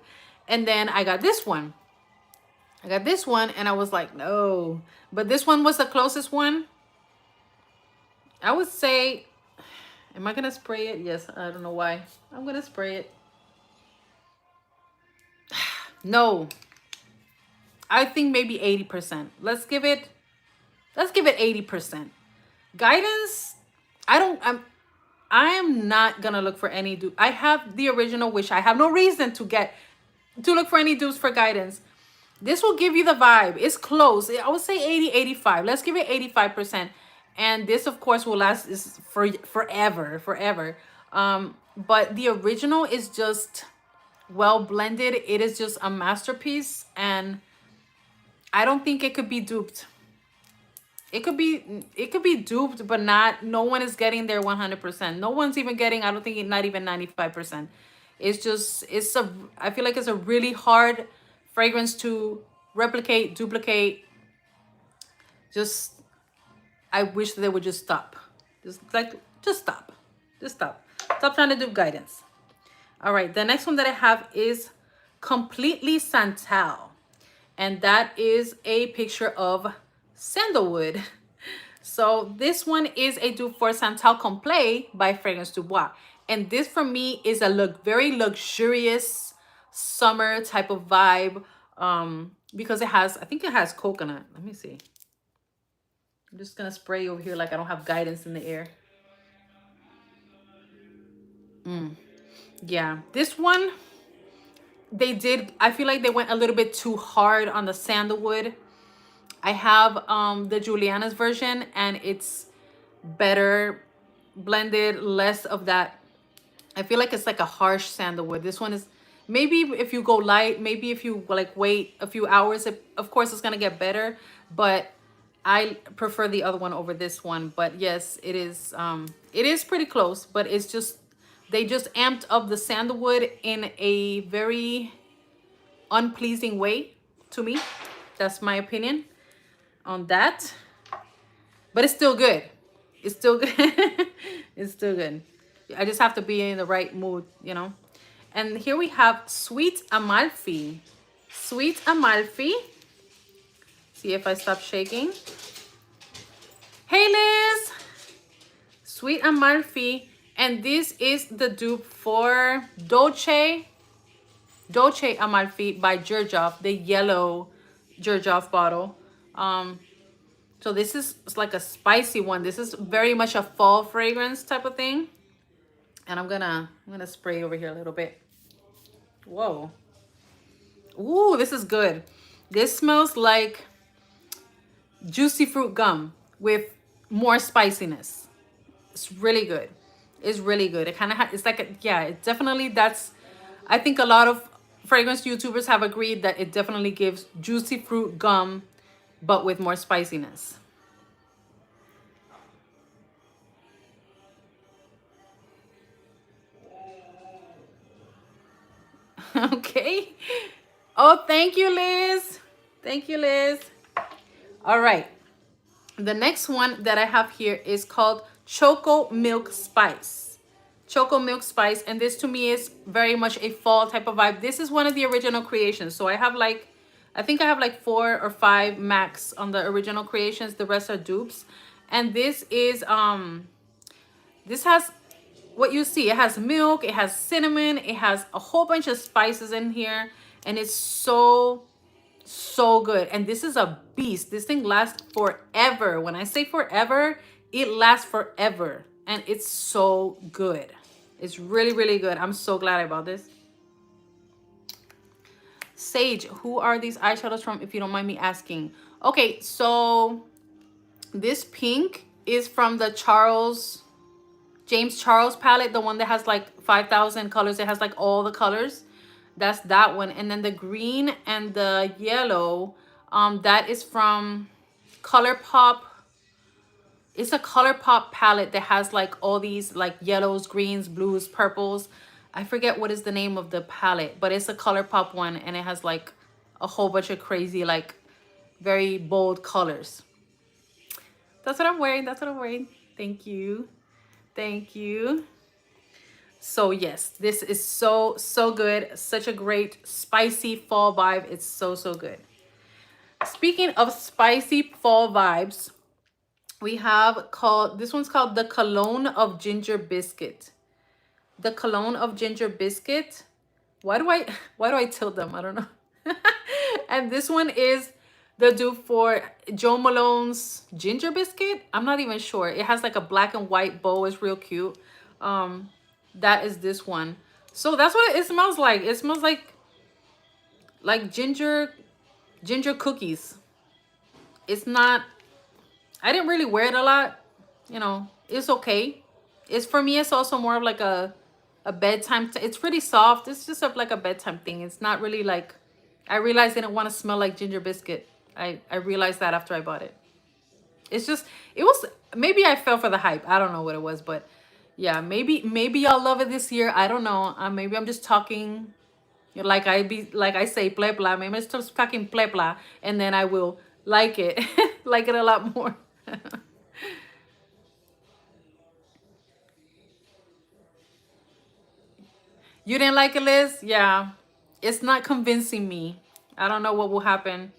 [SPEAKER 1] And then I got this one. And I was like, no. But this one was the closest one. I would say, am I gonna spray it? Yes, I don't know why. I'm gonna spray it. No. I think maybe 80%. Let's give it 80%. Guidance, I am not gonna look for any dupe. I have the original, which I have no reason to look for any dupes for guidance. This will give you the vibe. It's close. I would say 80, 85. Let's give it 85%. And this, of course, will last is for forever. But the original is just well blended. It is just a masterpiece, and I don't think it could be duped. It could be duped, but no one is getting there 100%. No one's even getting, I don't think, not even 95%. I feel like it's a really hard fragrance to replicate, duplicate. Just, I wish they would just stop. Just stop. Stop trying to do guidance. All right, the next one that I have is Completely Santel. And that is a picture of sandalwood. So this one is a dupe for Santel Complet by Fragrance Dubois. And this for me is a very luxurious summer type of vibe, because I think it has coconut. Let me see. I'm just gonna spray over here like I don't have guidance in the air. Yeah, this one, I feel like they went a little bit too hard on the sandalwood. I have the Juliana's version, and it's better blended, less of that. I feel like it's like a harsh sandalwood. This one is, maybe if you go light, maybe if you like wait a few hours, of course it's gonna get better, but I prefer the other one over this one. But yes, it is pretty close, but it's just, they just amped up the sandalwood in a very unpleasing way to me. That's my opinion on that. But it's still good. It's still good. It's still good. I just have to be in the right mood, you know. And here we have Sweet Amalfi. Sweet Amalfi. See if I stop shaking. Hey, Liz. Sweet Amalfi. And this is the dupe for Dolce Amalfi by Gerjoff, the yellow Gerjoff bottle. So this is, it's like a spicy one. This is very much a fall fragrance type of thing. And I'm gonna spray over here a little bit. Whoa. Ooh, this is good. This smells like juicy fruit gum with more spiciness. It's really good. It's really good. It kind of it's like it definitely, I think a lot of fragrance YouTubers have agreed that it definitely gives juicy fruit gum but with more spiciness. Okay. Oh, thank you, Liz. Thank you, Liz. All right. The next one that I have here is called Choco Milk Spice. Choco Milk Spice. And this to me is very much a fall type of vibe. This is one of the original creations. So I have like, I think I have like 4 or 5 max on the original creations. The rest are dupes. And this is, this has what you see. It has milk, it has cinnamon, it has a whole bunch of spices in here. And it's so good. And this is a beast. This thing lasts forever. When I say forever, it lasts forever. And it's so good. It's really good. I'm so glad I bought this. Sage, who are these eyeshadows from, if you don't mind me asking? Okay, so this pink is from the James Charles palette, the one that has like 5,000 colors. It has like all the colors. That's that one. And then the green and the yellow, that is from ColourPop. It's a ColourPop palette that has like all these like yellows, greens, blues, purples. I forget what is the name of the palette, but it's a ColourPop one, and it has like a whole bunch of crazy, like very bold colors. That's what I'm wearing. That's what I'm wearing. Thank you. Thank you. So yes, this is so good. Such a great spicy fall vibe. It's so good. Speaking of spicy fall vibes, we have this one's called the Cologne of Ginger Biscuit. The Cologne of Ginger Biscuit. Why do I tilt them? I don't know. And this one is the dupe for Jo Malone's Ginger Biscuit. I'm not even sure. It has like a black and white bow. It's real cute. That is this one. So that's what it smells like. It smells like ginger cookies. It's not, I didn't really wear it a lot. You know, it's okay. It's, for me, it's also more of like a bedtime. It's pretty soft. It's just like a bedtime thing. It's not really like, I realized I didn't want to smell like ginger biscuit. I realized that after I bought it. It's just, it was, maybe I fell for the hype. I don't know what it was, but yeah, maybe y'all love it this year. I don't know. Maybe I'm just talking like I say ple blah. Maybe I'm just talking ple blah, and then I will like it, like it a lot more. You didn't like it, Liz? Yeah, it's not convincing me. I don't know what will happen.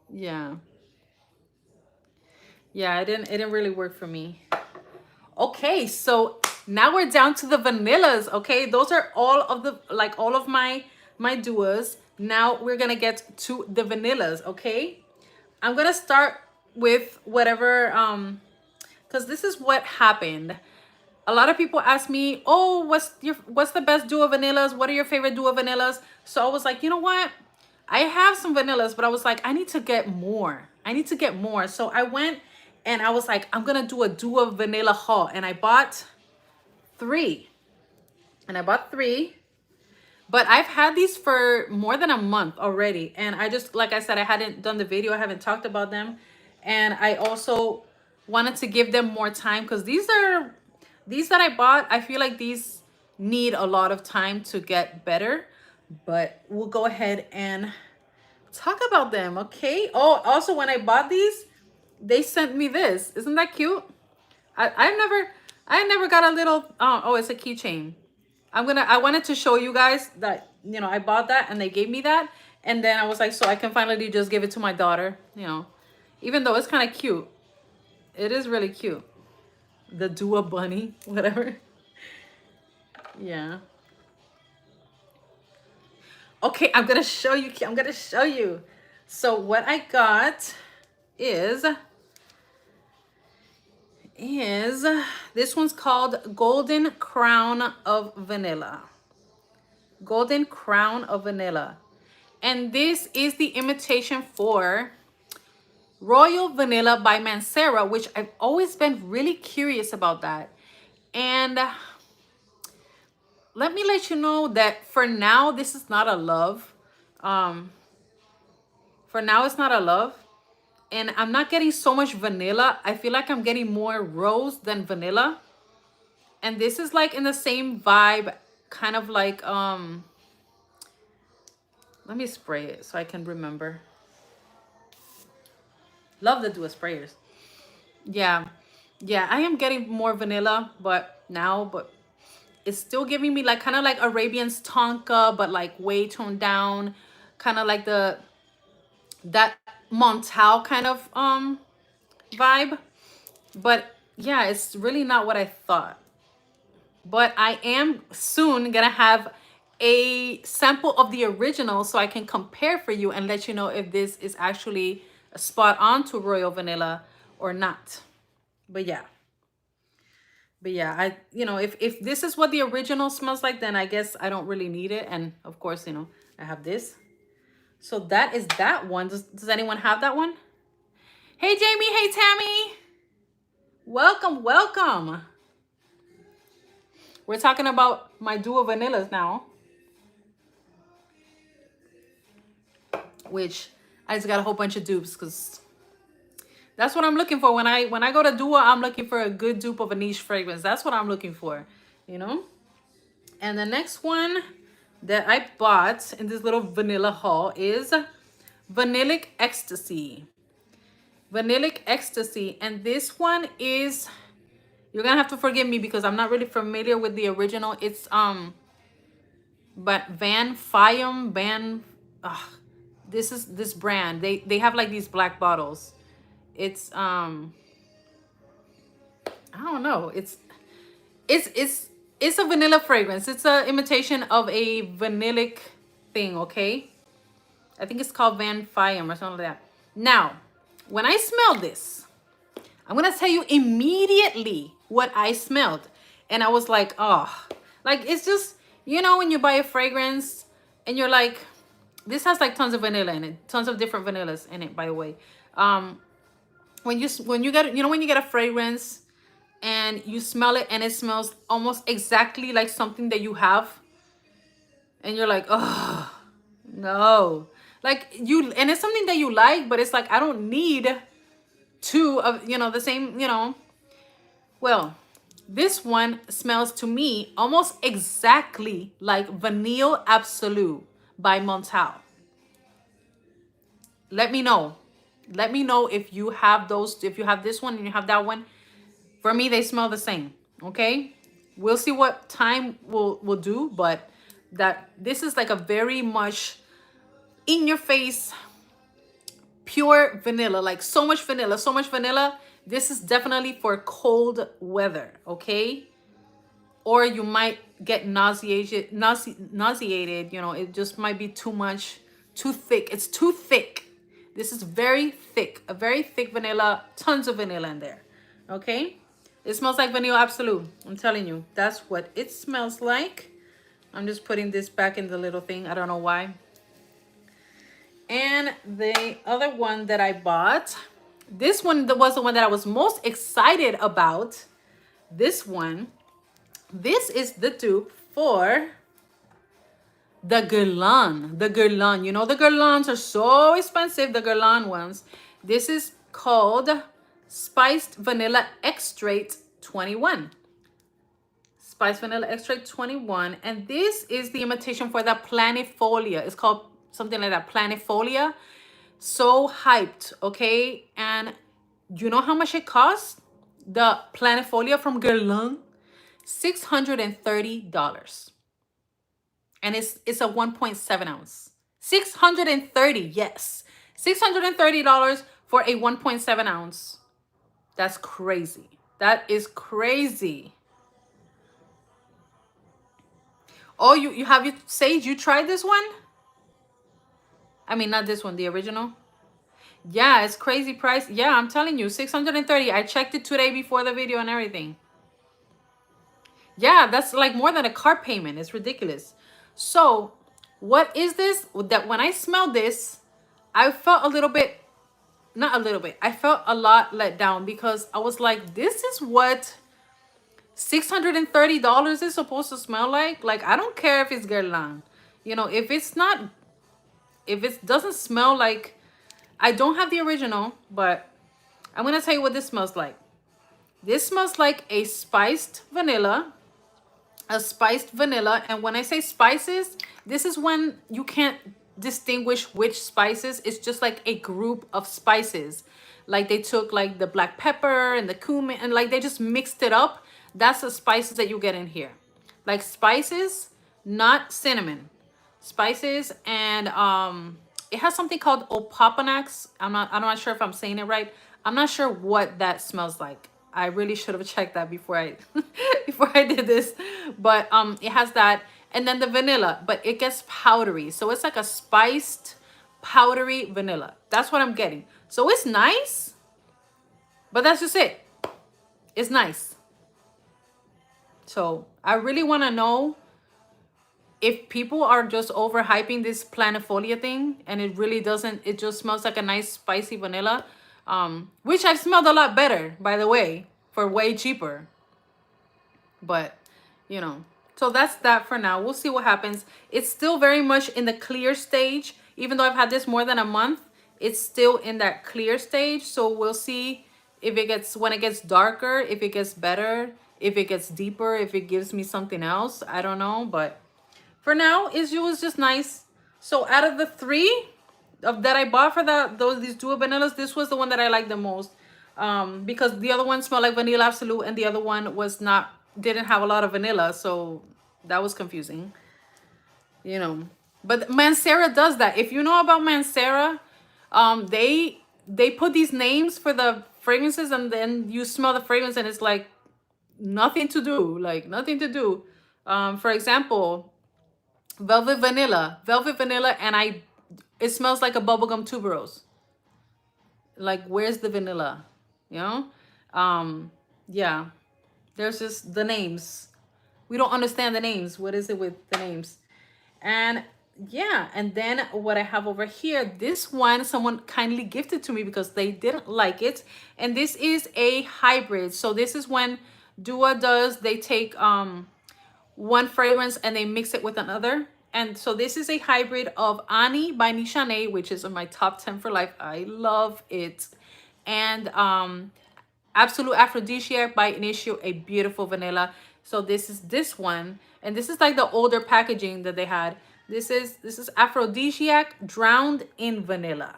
[SPEAKER 1] Yeah. Yeah, it didn't really work for me. Okay, so now we're down to the vanillas. Okay, those are all of the, like all of my duos. Now we're gonna get to the vanillas. Okay, I'm gonna start with whatever, because this is what happened. A lot of people ask me, oh, what's the best duo vanillas? What are your favorite duo vanillas? So I was like, you know what, I have some vanillas, but I was like, I need to get more. I need to get more. So I went and I was like, I'm gonna do a duo vanilla haul, and I bought 3. But I've had these for more than a month already, and I just, like I said, I hadn't done the video, I haven't talked about them, and I also wanted to give them more time, because these that I bought, I feel like these need a lot of time to get better. But we'll go ahead and talk about them. Okay. Oh, also, when I bought these, they sent me this. Isn't that cute? I never got a little, oh, it's a keychain. I wanted to show you guys that, you know, I bought that and they gave me that. And then I was like, so I can finally just give it to my daughter, you know, even though it's kind of cute. It is really cute. The Dua bunny, whatever. Yeah. Okay, I'm gonna show you. So what I got is this one's called Golden Crown of Vanilla. Golden Crown of Vanilla. And this is the imitation for Royal Vanilla by Mancera, which I've always been really curious about that. And let me let you know that for now, this is not a love. Um, for now, it's not a love. And I'm not getting so much vanilla. I feel like I'm getting more rose than vanilla. And this is like in the same vibe, kind of like, let me spray it so I can remember. Love the Duour sprayers. Yeah. Yeah, I am getting more vanilla, but it's still giving me like kind of like Arabian's Tonka, but like way toned down, kind of like that Montal kind of vibe. But yeah, it's really not what I thought. But I am soon gonna have a sample of the original so I can compare for you and let you know if this is actually a spot on to Royal Vanilla or not. But yeah. But yeah, if this is what the original smells like, then I guess I don't really need it. And of course, I have this. So that is that one. Does anyone have that one? Hey, Jamie. Hey, Tammy. Welcome, welcome. We're talking about my Duo Vanillas now, which I just got a whole bunch of dupes because that's what I'm looking for. When I go to Duo, I'm looking for a good dupe of a niche fragrance. That's what I'm looking for, you know? And the next one that I bought in this little vanilla haul is Vanille Ecstasy. Vanille Ecstasy. And this one is, you're gonna have to forgive me because I'm not really familiar with the original. It's but this is this brand. They have like these black bottles. It's I don't know. It's it's a vanilla fragrance. It's a imitation of a vanillic thing, okay? I think it's called Van Fiam or something like that. Now, when I smell this, I'm gonna tell you immediately what I smelled. And I was like, oh, like it's just, when you buy a fragrance and you're like, this has like tons of vanilla in it, tons of different vanillas in it, by the way. When you get, when you get a fragrance and you smell it and it smells almost exactly like something that you have, and you're like, oh no, like and it's something that you like, but it's like, I don't need two of the same. Well, this one smells to me almost exactly like Vanille Absolute by Montal. Let me know if you have those, if you have this one and you have that one. For me, they smell the same. Okay, we'll see what time will do, but this is like a very much in your face pure vanilla, like so much vanilla. This is definitely for cold weather, okay? Or you might get nauseated. It just might be too much, too thick. It's too thick. This is very thick, a very thick vanilla, tons of vanilla in there, okay? It smells like Vanille Absolute. I'm telling you, that's what it smells like. I'm just putting this back in the little thing. I don't know why. And the other one that I bought, this one was the one that I was most excited about. This one, this is the dupe for the Guerlain. The Guerlain, the Guerlains are so expensive, the Guerlain ones. This is called Spiced Vanilla Extract 21. Spiced Vanilla Extract 21. And this is the imitation for the Planifolia. It's called something like that, Planifolia. So hyped, okay? And you know how much it costs? The Planifolia from Guerlain? $630. And it's a 1.7 ounce. 630, yes. $630 for a 1.7 ounce. That's crazy. That is crazy. Oh, Sage, you tried this one? I mean, not this one, the original. Yeah, it's crazy price. Yeah, I'm telling you, 630. I checked it today before the video and everything. Yeah, that's like more than a car payment. It's ridiculous. So, what is this? That when I smelled this, I felt a little bit, not a little bit, I felt a lot let down because I was like, this is what $630 is supposed to smell like. Like, I don't care if it's Guerlain. If it's not if it doesn't smell like, I don't have the original, but I'm gonna tell you what this smells like. This smells like a spiced vanilla, and when I say spices, this is when you can't distinguish which spices. It's just like a group of spices, like they took like the black pepper and the cumin and like they just mixed it up. That's the spices that you get in here, like spices, not cinnamon, spices. And it has something called opopanax. I'm not sure if I'm saying it right. I'm not sure what that smells like. I really should have checked that before I before I did this. But it has that, and then the vanilla, but it gets powdery. So it's like a spiced powdery vanilla. That's what I'm getting. So it's nice, but that's just it. It's nice. So I really want to know if people are just overhyping this planifolia thing, and it really doesn't, it just smells like a nice spicy vanilla, which I've smelled a lot better, by the way, for way cheaper. But you know, so that's that for now. We'll see what happens. It's still very much in the clear stage. Even though I've had this more than a month, it's still in that clear stage. So we'll see if it gets, when it gets darker, if it gets better, if it gets deeper, if it gives me something else. I don't know, but for now, it was just nice. So out of the three that I bought for these Duour vanillas, this was the one that I liked the most, because the other one smelled like Vanille Absolute, and the other one was not, didn't have a lot of vanilla, so that was confusing, you know. But Mancera does that. If you know about Mancera, they put these names for the fragrances, and then you smell the fragrance, and it's like nothing to do, like nothing to do. For example, Velvet Vanilla, and it smells like a bubblegum tuberose. Like, where's the vanilla? You know? Yeah. There's just the names. We don't understand the names. What is it with the names? And yeah, and then what I have over here, this one someone kindly gifted to me because they didn't like it. And this is a hybrid. So this is when Duour does, they take one fragrance and they mix it with another. And so this is a hybrid of Ani by Nishane, which is in my top 10 for life. I love it. And Absolute Aphrodisiac by Initio, a beautiful vanilla. So this is this one, and this is like the older packaging that they had. This is Aphrodisiac drowned in vanilla.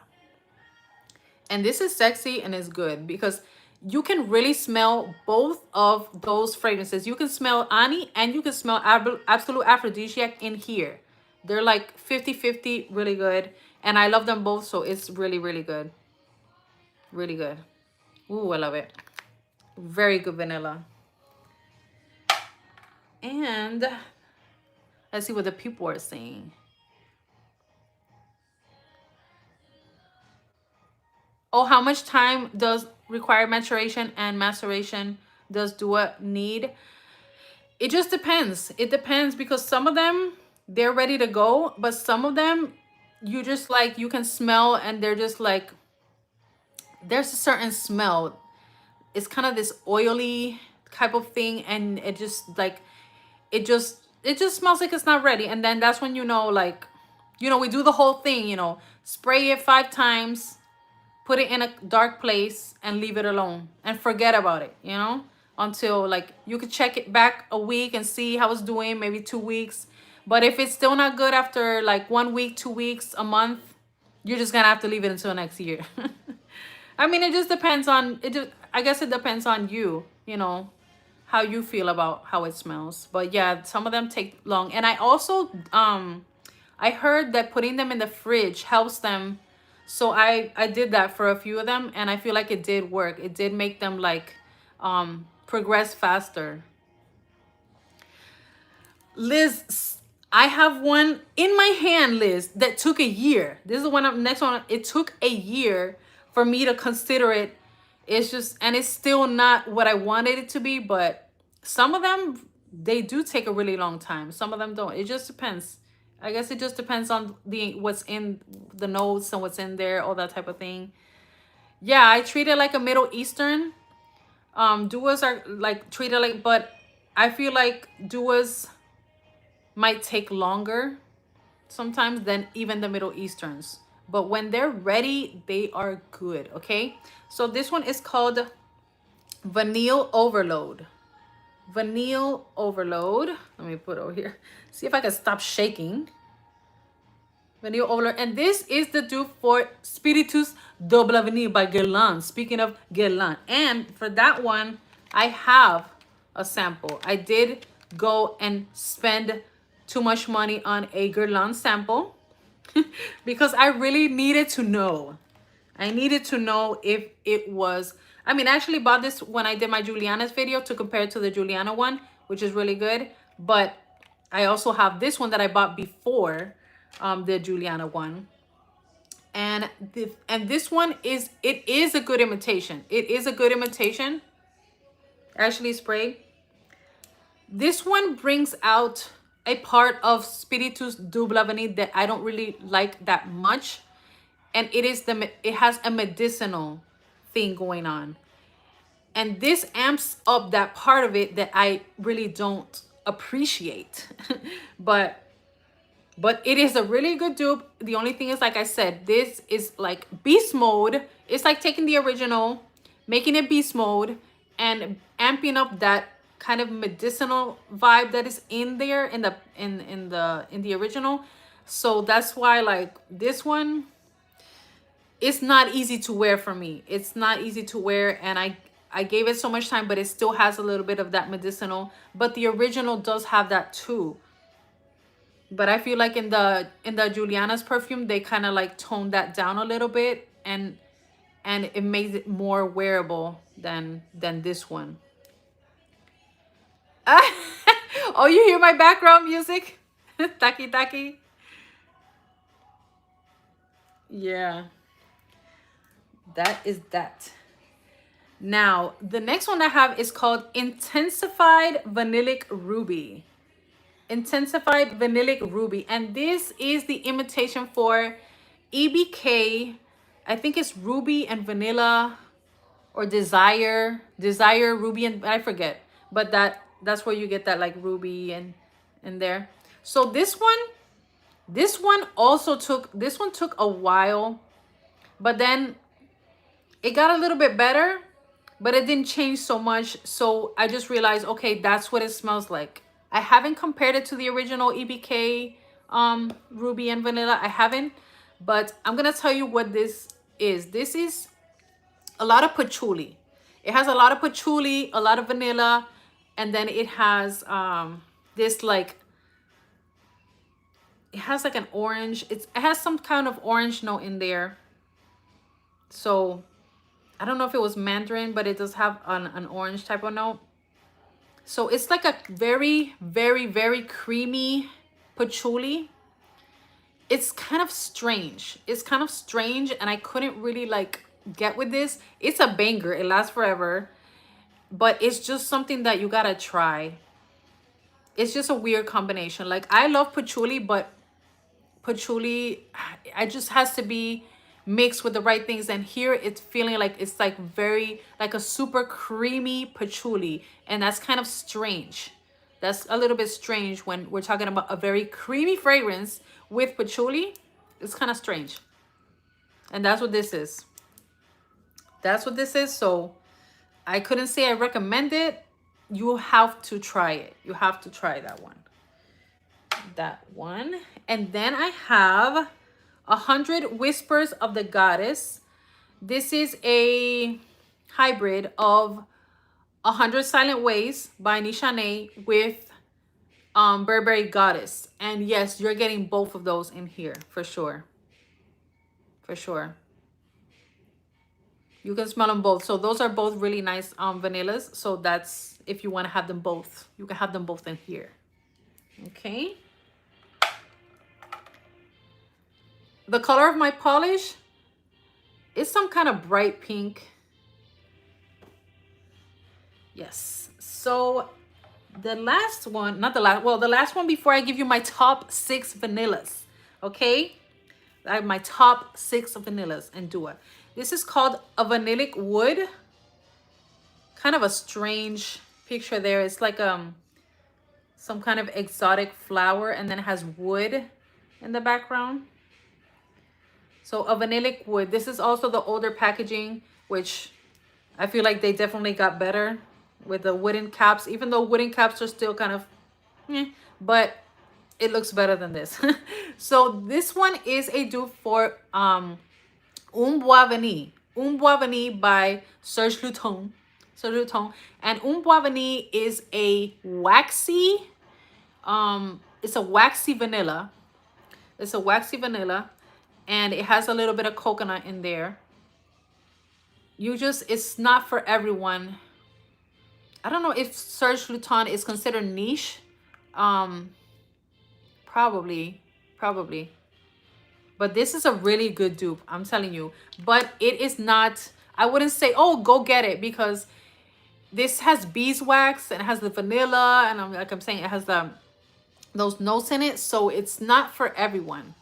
[SPEAKER 1] And this is sexy and it's good because you can really smell both of those fragrances. You can smell Ani and you can smell Absolute Aphrodisiac in here. They're like 50-50, really good. And I love them both, so it's really, really good. Really good. Ooh, I love it. Very good vanilla. And let's see what the people are saying. Oh, how much time does require maturation and maceration does Duour need? It just depends. It depends because some of them, they're ready to go, but some of them you just like, you can smell and they're just like, there's a certain smell. It's kind of this oily type of thing, and it just like, it just smells like it's not ready. And then that's when you know, like, you know, we do the whole thing, you know, spray it 5 times, put it in a dark place and leave it alone and forget about it, you know, until like you could check it back a week and see how it's doing, maybe 2 weeks. But if it's still not good after like 1 week, 2 weeks, a month, you're just gonna have to leave it until next year. I mean, it just depends on it. I guess it depends on you, you know, how you feel about how it smells. But yeah, some of them take long. And I also I heard that putting them in the fridge helps them. So I did that for a few of them, and I feel like it did work. It did make them like progress faster. Liz, I have one in my hand, Liz, that took a year. This is the one, next one. It took a year for me to consider it. It's just, and it's still not what I wanted it to be, but some of them, they do take a really long time. Some of them don't. It just depends. I guess it just depends on what's in the notes and what's in there, all that type of thing. Yeah, I treat it like a Middle Eastern. Duours are like treated like, but I feel like Duours might take longer. sometimes than even the Middle Easterns. But when they're ready, they are good, okay? So this one is called Vanille Overload. Vanille Overload. Let me put it over here. See if I can stop shaking. Vanille Overload. And this is the dupe for Spiritus Double Vanille by Guerlain. Speaking of Guerlain. And for that one, I have a sample. I did go and spend too much money on a Guerlain sample because I really needed to know. I needed to know if it was, I mean, I actually bought this when I did my Juliana's video to compare it to the Juliana one, which is really good. But I also have this one that I bought before the Juliana one. And this one is, it is a good imitation. It is a good imitation. Actually sprayed. This one brings out a part of Spiritus Double Vanille that I don't really like that much. And it has a medicinal thing going on. And this amps up that part of it that I really don't appreciate. but it is a really good dupe. The only thing is, like I said, this is like beast mode. It's like taking the original, making it beast mode, and amping up that kind of medicinal vibe that is in there in the original. So that's why, like, this one, it's not easy to wear for me. It's not easy to wear, and I gave it so much time, but it still has a little bit of that medicinal. But the original does have that too. But I feel like in the Juliana's perfume, they kind of like toned that down a little bit, and it makes it more wearable than this one. Oh, you hear my background music? Taki taki. Yeah. That is that. Now, the next one I have is called Intensified Vanillic Ruby. Intensified Vanillic Ruby. And this is the imitation for EBK. I think it's Ruby and Vanilla, or Desire Ruby, and I forget. But that's where you get that, like, ruby and there. So this one took a while, but then it got a little bit better, but it didn't change so much. So I just realized, okay, that's what it smells like. I haven't compared it to the original EBK Ruby and Vanilla. I haven't, but I'm gonna tell you what this is. This is a lot of patchouli. It has a lot of patchouli, a lot of vanilla, and then it has this, like, it has like an orange. It has some kind of orange note in there. So I don't know if it was mandarin, but it does have an orange type of note. So it's like a very, very, very creamy patchouli. It's kind of strange. It's kind of strange, and I couldn't really like get with this. It's a banger. It lasts forever, but it's just something that you gotta try. It's just a weird combination. Like, I love patchouli, but patchouli, it just has to be mixed with the right things. And here it's feeling like it's like very, like a super creamy patchouli, and that's kind of strange. That's a little bit strange when we're talking about a very creamy fragrance with patchouli. It's kind of strange. And that's what this is. That's what this is. So I couldn't say I recommend it. You have to try it. You have to try that one. That one. And then I have 100 Whispers of the Goddess. This is a hybrid of 100 Silent Ways by Nishane with Burberry Goddess. And yes, you're getting both of those in here for sure. For sure. You can smell them both. So those are both really nice vanillas. So that's, if you want to have them both, you can have them both in here. Okay. The color of my polish is some kind of bright pink. Yes. So the last one, not the last, well, the last one before I give you my top 6 vanillas. Okay. I have my top 6 vanillas and Duour. This is called a Vanillic Wood. Kind of a strange picture there. It's like some kind of exotic flower, and then it has wood. in the background. So a vanillic wood. This is also the older packaging, which I feel like they definitely got better with the wooden caps, even though wooden caps are still kind of, but it looks better than this. So this one is a dupe for Un Bois Vanille. Un Bois Vanille by Serge Luton. Serge Luton. And Un Bois Vanille is a waxy, it's a waxy vanilla. It's a waxy vanilla. And it has a little bit of coconut in there. It's not for everyone. I don't know if Serge Luton is considered niche. Probably. But this is a really good dupe, I'm telling you. But it is not, I wouldn't say, oh, go get it, because this has beeswax and it has the vanilla, and I'm saying, it has those notes in it. So it's not for everyone.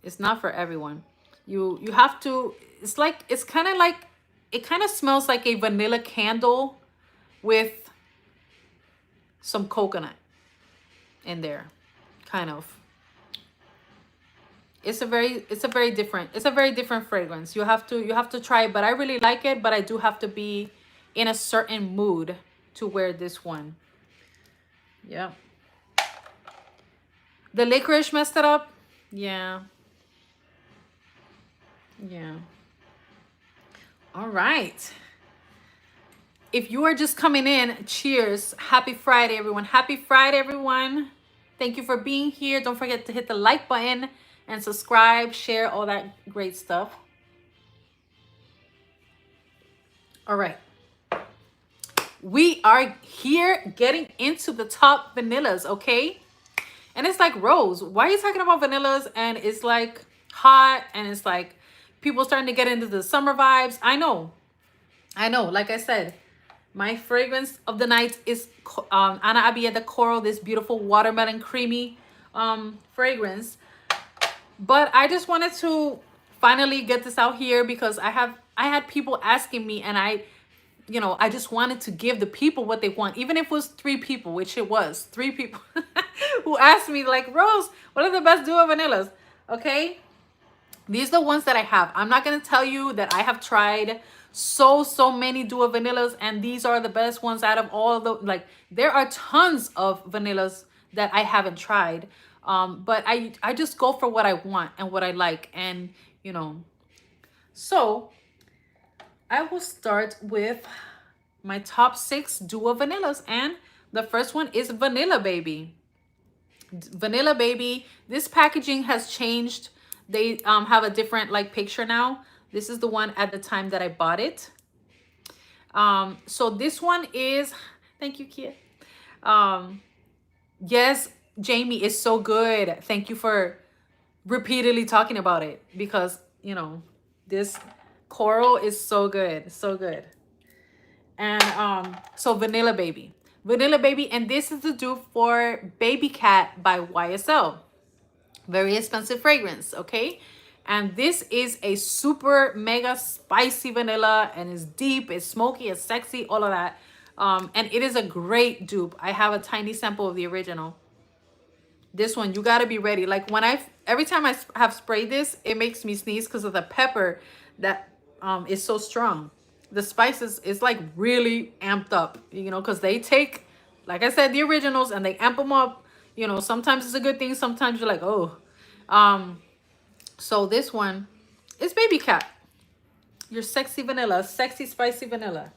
[SPEAKER 1] It's not for everyone. You have to, it's kind of like, it kind of smells like a vanilla candle with some coconut in there, kind of. It's a very different fragrance. You have to try it, but I really like it, but I do have to be in a certain mood to wear this one. Yeah. The licorice messed it up. Yeah. All right. If you are just coming in, cheers. Happy Friday, everyone. Happy Friday, everyone. Thank you for being here. Don't forget to hit the like button and subscribe, share, all that great stuff. All right. We are here getting into the top vanillas, okay? And it's like, Rose, why are you talking about vanillas? And it's like hot, and it's like people starting to get into the summer vibes. I know. Like I said, my fragrance of the night is Ana Abieda Coral, this beautiful watermelon creamy fragrance. But I just wanted to finally get this out here because I had people asking me, and I just wanted to give the people what they want, even if it was 3 people, which it was 3 people who asked me, like, Rose, what are the best Duo vanillas? Okay, these are the ones that I have. I'm not gonna tell you that I have tried so many Duo vanillas and these are the best ones out of all the, like, there are tons of vanillas that I haven't tried, but I just go for what I want and what I like, and so I will start with my top 6 Duo vanillas, and the first one is Vanilla Baby. Vanilla Baby, this packaging has changed. They have a different like picture now. This is the one at the time that I bought it. So this one is, thank you, Kia. Yes, Jamie, is so good. Thank you for repeatedly talking about it, because this coral is so good, so good. And so Vanilla Baby, and this is the dupe for Baby Cat by YSL. Very expensive fragrance, okay? And this is a super mega spicy vanilla, and it's deep, it's smoky, it's sexy, all of that. And it is a great dupe. I have a tiny sample of the original. This one, you gotta be ready. Like every time I have sprayed this, it makes me sneeze because of the pepper that is so strong. The spices is like really amped up, because they take, like I said, the originals and they amp them up. Sometimes it's a good thing. Sometimes you're like, oh. So this one is Baby Cat. Your sexy vanilla, sexy spicy vanilla.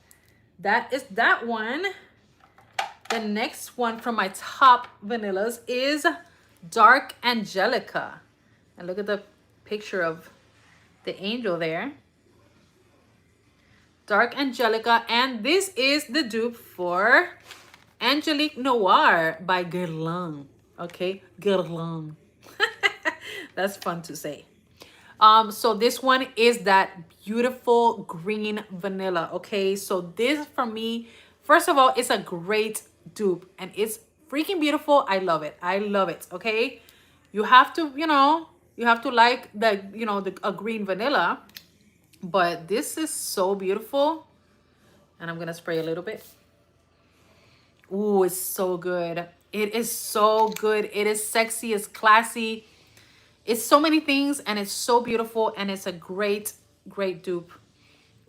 [SPEAKER 1] That is that one. The next one from my top vanillas is Dark Angelica. And look at the picture of the angel there. Dark Angelica. And this is the dupe for Angelique Noir by Guerlain. Okay, Guerlain. That's fun to say. So this one is that beautiful green vanilla. Okay, so this for me, first of all, it's a great dupe and it's freaking beautiful. I love it. Okay, you have to like a green vanilla, but this is so beautiful. And I'm gonna spray a little bit. Ooh, it's so good. It is so good. It is sexy, it's classy. It's so many things and it's so beautiful and it's a great, great dupe.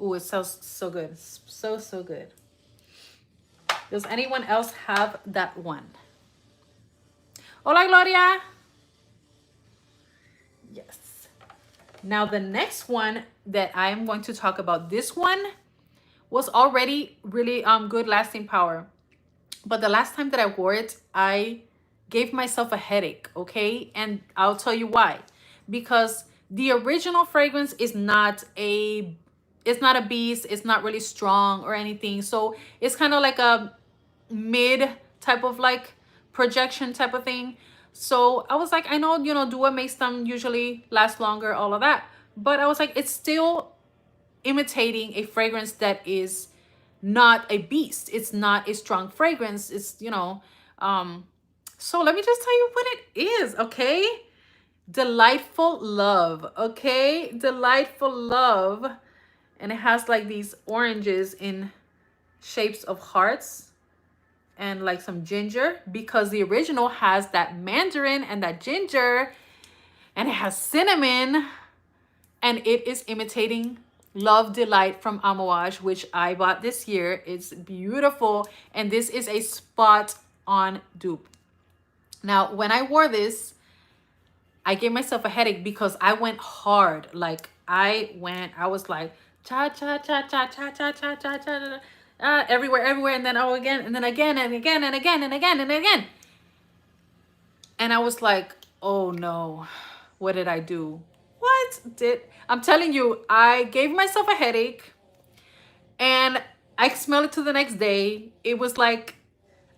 [SPEAKER 1] Ooh, it smells so good. So, so good. Does anyone else have that one? Hola, Gloria. Yes. Now, the next one that I'm going to talk about, this one was already really good lasting power. But the last time that I wore it, I gave myself a headache, okay? And I'll tell you why. Because the original fragrance is not a beast, it's not really strong or anything. So it's kind of like a mid type of like projection type of thing. So I was like, I know, you know, Duour makes them usually last longer, all of that. But I was like, it's still imitating a fragrance that is not a beast. It's not a strong fragrance. It's, you know, so let me just tell you what it is, okay? Delightful Love, okay? Delightful Love. And it has like these oranges in shapes of hearts and like some ginger, because the original has that mandarin and that ginger, and it has cinnamon, and it is imitating Love Delight from Amouage, which I bought this year. It's beautiful, and this is a spot on dupe. Now, when I wore this, I gave myself a headache because I went hard. Like I was like cha cha cha cha cha cha cha cha cha, everywhere, everywhere, and then oh again, and then again, and again, and again, and again, and again. And I was like, oh no, what did I do? I'm telling you, I gave myself a headache, and I smelled it to the next day. It was like,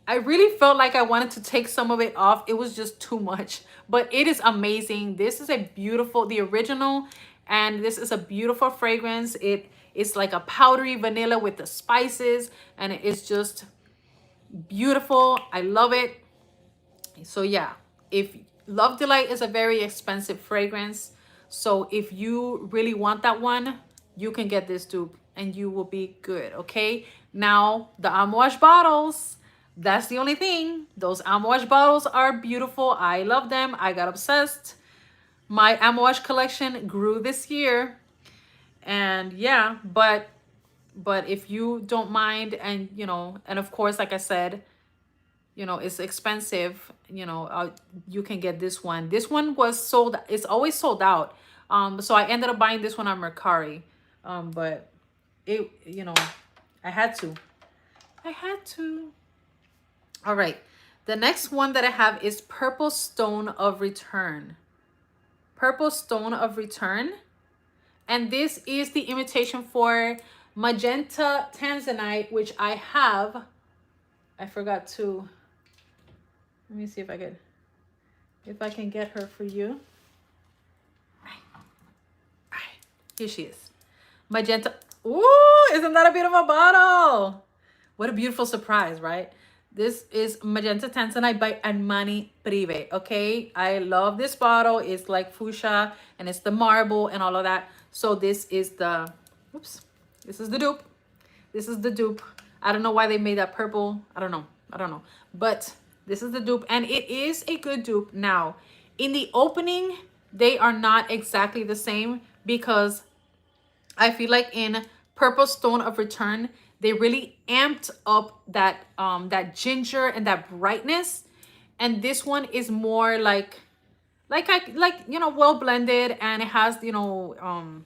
[SPEAKER 1] I really felt like I wanted to take some of it off. It was just too much, but it is amazing. This is a beautiful, the original, and this is a beautiful fragrance. It is like a powdery vanilla with the spices, and it is just beautiful. I love it. So yeah, if Love Delight is a very expensive fragrance, so if you really want that one, you can get this dupe and you will be good, okay? Now, the Amouage bottles, that's the only thing. Those Amouage bottles are beautiful. I love them. I got obsessed. My Amouage collection grew this year. And yeah, but if you don't mind, and you know, and of course, like I said, you know, it's expensive, you know, you can get this one. This one was sold, it's always sold out. So I ended up buying this one on Mercari. But it, you know, I had to. All right. The next one that I have is Purple Stone of Return. Purple Stone of Return. And this is the imitation for Magenta Tanzanite, which I have. I forgot to, let me see if I can get her for you. Here she is. Magenta. Ooh, isn't that a beautiful bottle? What a beautiful surprise, right? This is Magenta Tanzanite by Armani Privé, okay? I love this bottle. It's like fuchsia, and it's the marble and all of that. So this is the, oops, this is the dupe. This is the dupe. I don't know why they made that purple. I don't know. But this is the dupe, and it is a good dupe. Now, in the opening, they are not exactly the same, because I feel like in Purple Stone of Return, they really amped up that that ginger and that brightness, and this one is more like you know, well blended, and it has, you know,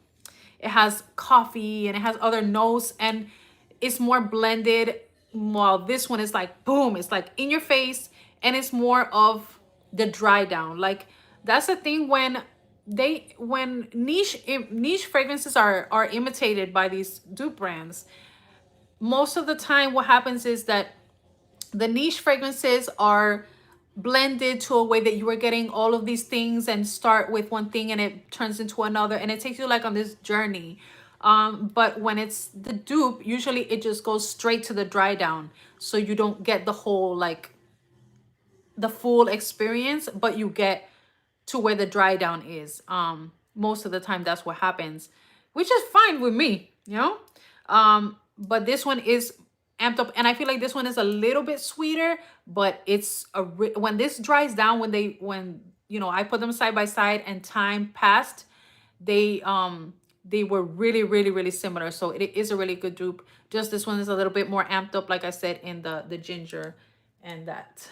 [SPEAKER 1] it has coffee and it has other notes, and it's more blended, while this one is like boom, it's like in your face, and it's more of the dry down. Like that's the thing, when niche fragrances are imitated by these dupe brands, most of the time what happens is that the niche fragrances are blended to a way that you are getting all of these things, and start with one thing and it turns into another, and it takes you like on this journey. But when it's the dupe, usually it just goes straight to the dry down, so you don't get the whole, like the full experience, but you get to where the dry down is. Most of the time that's what happens, which is fine with me, you know. But this one is amped up. And I feel like this one is a little bit sweeter, but it's when this dries down, when you know, I put them side by side and time passed, they were really, really, really similar. So it is a really good dupe. Just this one is a little bit more amped up, like I said, in the ginger and that.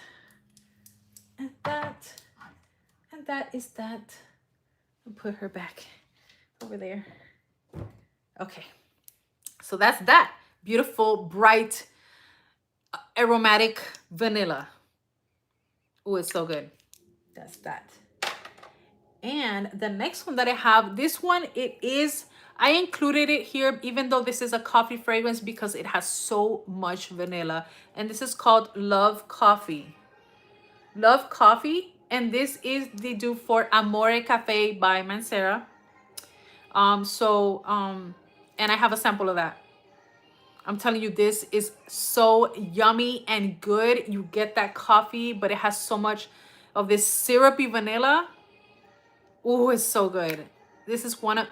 [SPEAKER 1] And that. And that is that. I'll put her back over there. Okay. So that's that. Beautiful, bright, aromatic vanilla. Oh, it's so good. That's that. And the next one that I have, this one, I included it here, even though this is a coffee fragrance, because it has so much vanilla. And this is called Love Coffee. Love Coffee. And this is the dupe for Amore Cafe by Mancera. And I have a sample of that. I'm telling you, this is so yummy and good. You get that coffee, but it has so much of this syrupy vanilla. Oh, it's so good. This is one of,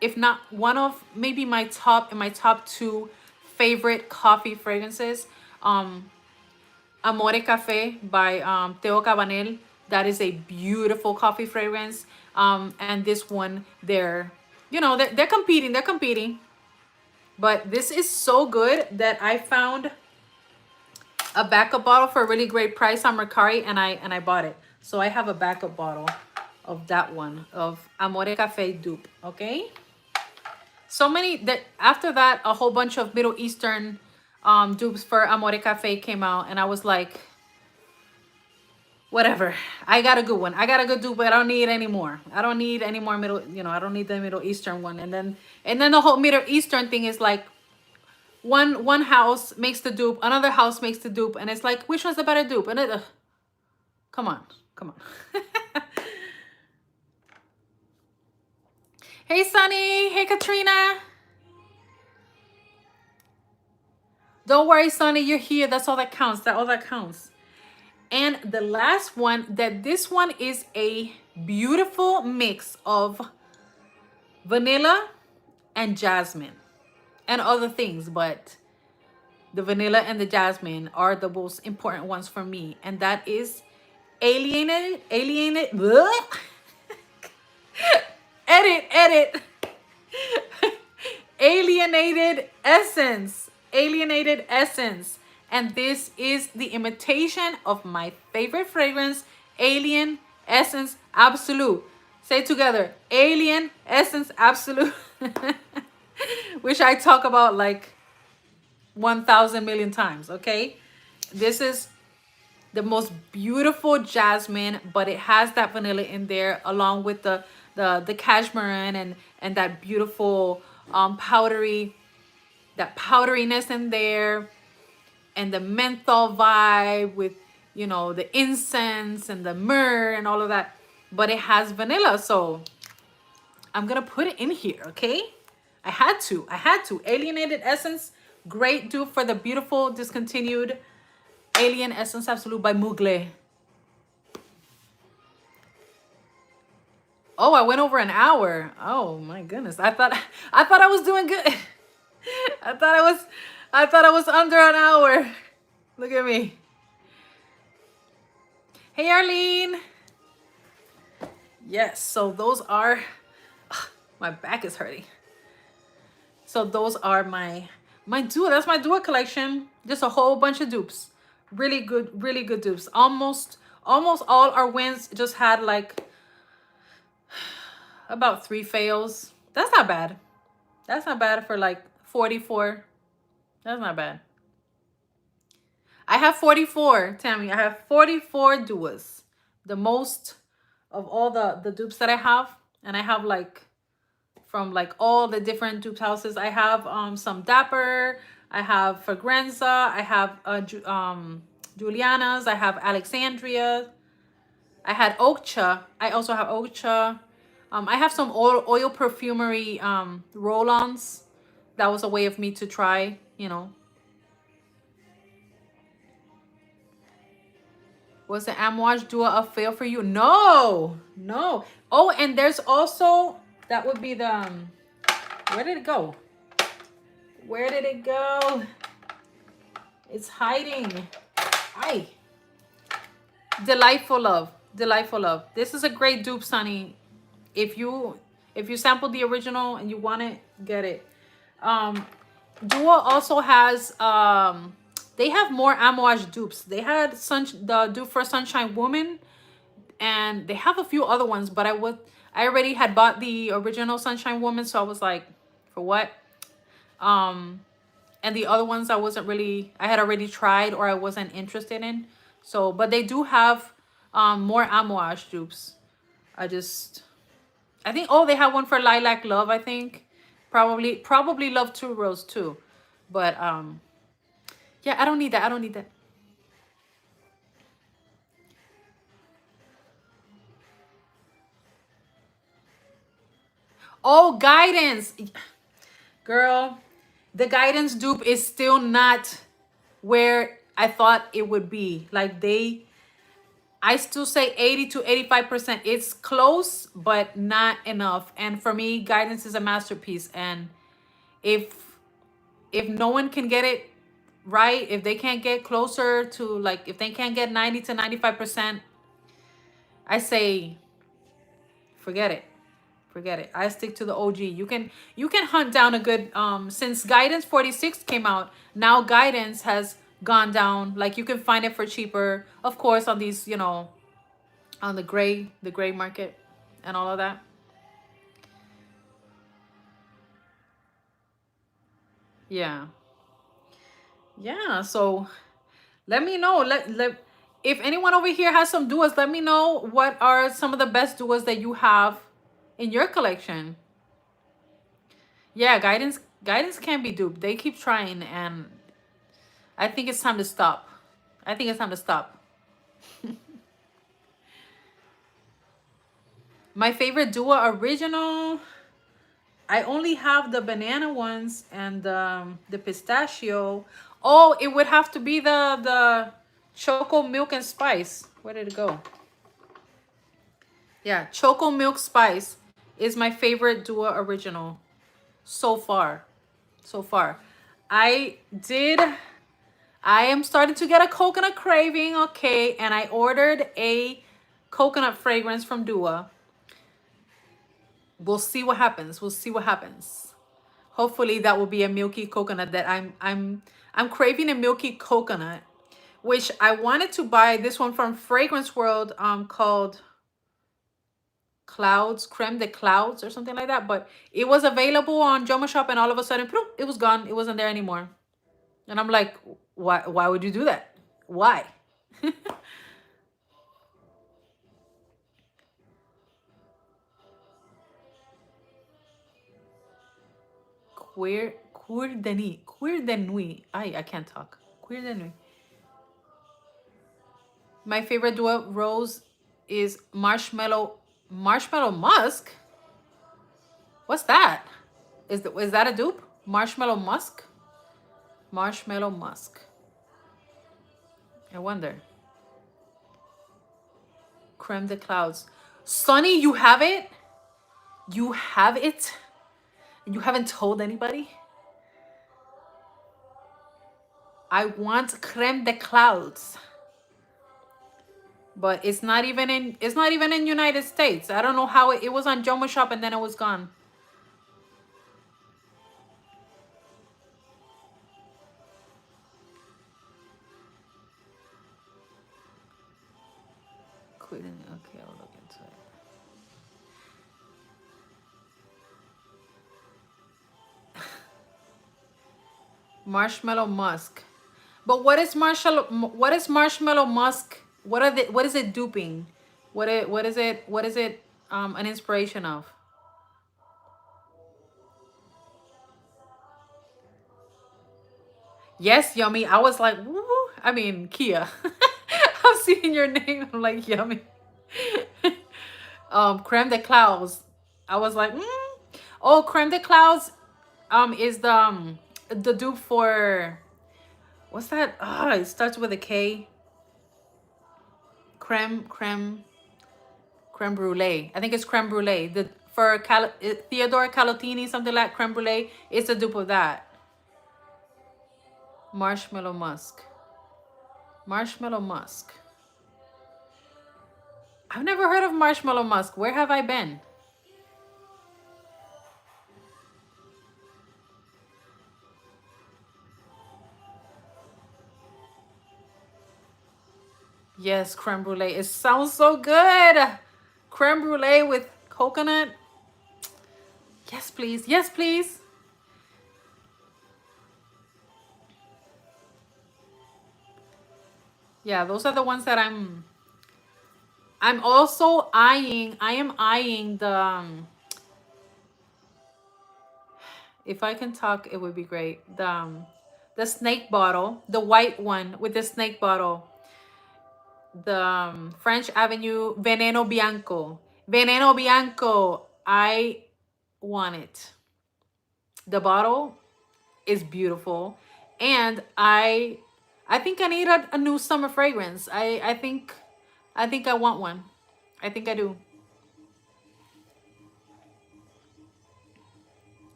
[SPEAKER 1] if not one of, maybe my top 2 favorite coffee fragrances. Amore Cafe by Theo Cabanel. That is a beautiful coffee fragrance. And this one, they're competing. But this is so good that I found a backup bottle for a really great price on Mercari, and I bought it. So I have a backup bottle of that one, of Amore Cafe dupe. Okay. So many that after that, a whole bunch of Middle Eastern dupes for Amore Cafe came out, and I was like, whatever, I got a good one. I got a good dupe, but I don't need any more. I don't need any more I don't need the Middle Eastern one. And then the whole Middle Eastern thing is like, one house makes the dupe, another house makes the dupe, and it's like, which one's the better dupe? And come on. Hey Sunny, hey Katrina. Don't worry, Sunny, you're here. That's all that counts. And the last one, this one is a beautiful mix of vanilla and jasmine and other things, but the vanilla and the jasmine are the most important ones for me. And that is alienated edit alienated essence. And this is the imitation of my favorite fragrance, Alien Essence Absolute. Say it together, Alien Essence Absolute. Which I talk about like 1,000 million times. Okay, this is the most beautiful jasmine, but it has that vanilla in there, along with the cashmere and that beautiful powderiness in there, and the menthol vibe with, the incense and the myrrh and all of that, but it has vanilla. So I'm gonna put it in here. Okay, I had to Alienated Essence, great dupe for the beautiful discontinued Alien Essence Absolute by Mugler. Oh, I went over an hour. Oh my goodness. I thought I was doing good. I thought I was under an hour. Look at me. Hey Arlene. Yes, so those are, my back is hurting. So those are my Duour. That's my Duour collection. Just a whole bunch of dupes. Really good dupes. Almost all our wins just had like about 3 fails. That's not bad. That's not bad for like 44. That's not bad. I have 44, Tammy. I have 44 Duours. The most of all the dupes that I have. And I have like, from like all the different dupe houses. I have some Dapper. I have Fragranza. I have Juliana's. I have Alexandria. I had Okcha. I also have Okcha. I have some oil perfumery roll-ons. That was a way of me to try, Was the Amouage Duour a fail for you? No. Oh, and there's also, that would be the, where did it go? It's hiding. Ay. Delightful Love. Delightful Love. This is a great dupe, Sunny. If you sample the original and you want it, get it. Duo also has they have more Amouage dupes. They had the dupe for Sunshine Woman, and they have a few other ones, but I already had bought the original Sunshine Woman, so I was like, for what? And the other ones I had already tried or I wasn't interested in. So, but they do have more Amouage dupes. I think, oh, they have one for Lilac Love, I think. Probably Love 2 Rose too. But yeah, I don't need that. I don't need that. Oh, Guidance. Girl, the Guidance dupe is still not where I thought it would be. Like I still say 80 to 85%. It's close, but not enough. And for me, Guidance is a masterpiece. And if no one can get it right, if they can't get closer to, like, if they can't get 90 to 95%, I say forget it. Forget it. I stick to the OG. You can hunt down a good since Guidance 46 came out, now Guidance has gone down. Like, you can find it for cheaper, of course, on these, on the gray market and all of that. Yeah. Yeah, so let me know. Let if anyone over here has some duos, let me know what are some of the best duos that you have in your collection. Yeah, guidance can't be duped. They keep trying, and I think it's time to stop. I think it's time to stop. My favorite duo original, I only have the banana ones and the pistachio. Oh, it would have to be the Choco Milk and Spice. Where did it go? Yeah, Choco Milk Spice is my favorite duo original so far. So far. I did I am starting to get a coconut craving, okay, and I ordered a coconut fragrance from Dua. We'll see what happens. We'll see what happens. Hopefully that will be a milky coconut that I'm craving a milky coconut, which I wanted to buy this one from Fragrance World called Clouds, Creme de Clouds or something like that, but it was available on Joma Shop and all of a sudden poof, it was gone. It wasn't there anymore. And I'm like, why would you do that? Why? Queer de nuit. I can't talk. Queer de nuit. My favorite duo rose is marshmallow musk. What's that? Is that a dupe? Marshmallow musk? Marshmallow musk. I wonder. Creme de clouds. Sunny, you have it? You have it? You haven't told anybody? I want creme de clouds. But it's not even in United States. I don't know how it was on Joma Shop and then it was gone. Okay, I'll look into it. Marshmallow musk. But what is marshmallow musk? What is it duping? What is it an inspiration of? Yes, yummy. I was like, woo. I mean, Kia. I'm seeing your name. I'm like, yummy. Creme de clouds. I was like, oh, creme de clouds is the dupe for, what's that? It starts with a K. Creme brulee. I think it's creme brulee. The for Theodore Calotini, something like creme brulee. It's a dupe of that. Marshmallow musk. Marshmallow musk. I've never heard of marshmallow musk. Where have I been? Yes, creme brulee. It sounds so good. Creme brulee with coconut. Yes, please. Yes, please. Yeah, those are the ones that I'm also eyeing. I am eyeing the if I can talk, it would be great. The snake bottle, the white one with the snake bottle. The French Avenue Veneno Bianco. Veneno Bianco. I want it. The bottle is beautiful, and I think I need a new summer fragrance. I think I want one. I think I do.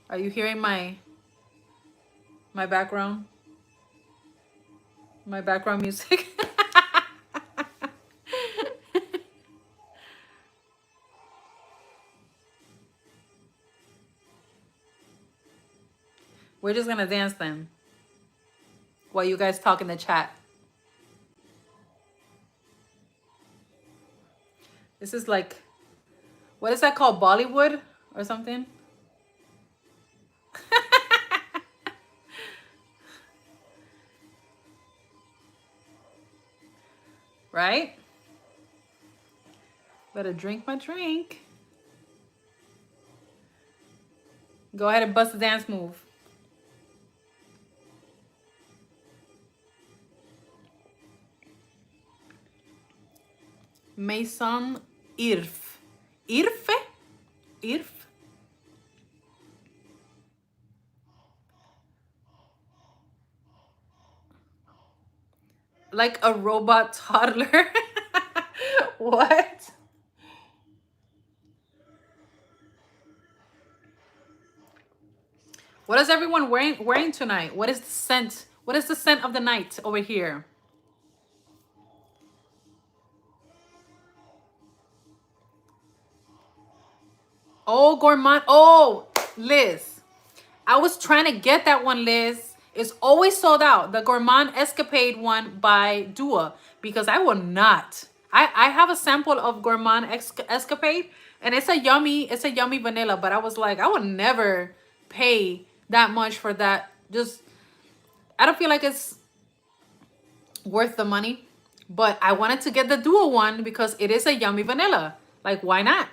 [SPEAKER 1] Are you hearing my background? My background music. We're just gonna dance then while you guys talk in the chat. This is like, what is that called? Bollywood or something? Right? Better drink my drink. Go ahead and bust the dance move. Maison Irf. Irfe? Irf? Like a robot toddler. What? What is everyone wearing tonight? What is the scent? What is the scent of the night over here? Oh, gourmand. Oh, Liz. I was trying to get that one, Liz. It's always sold out. The Gourmand Escapade one by Duour. Because I will not. I have a sample of Gourmand Escapade. And it's a yummy vanilla. But I was like, I would never pay that much for that. Just, I don't feel like it's worth the money. But I wanted to get the Duour one because it is a yummy vanilla. Like, why not?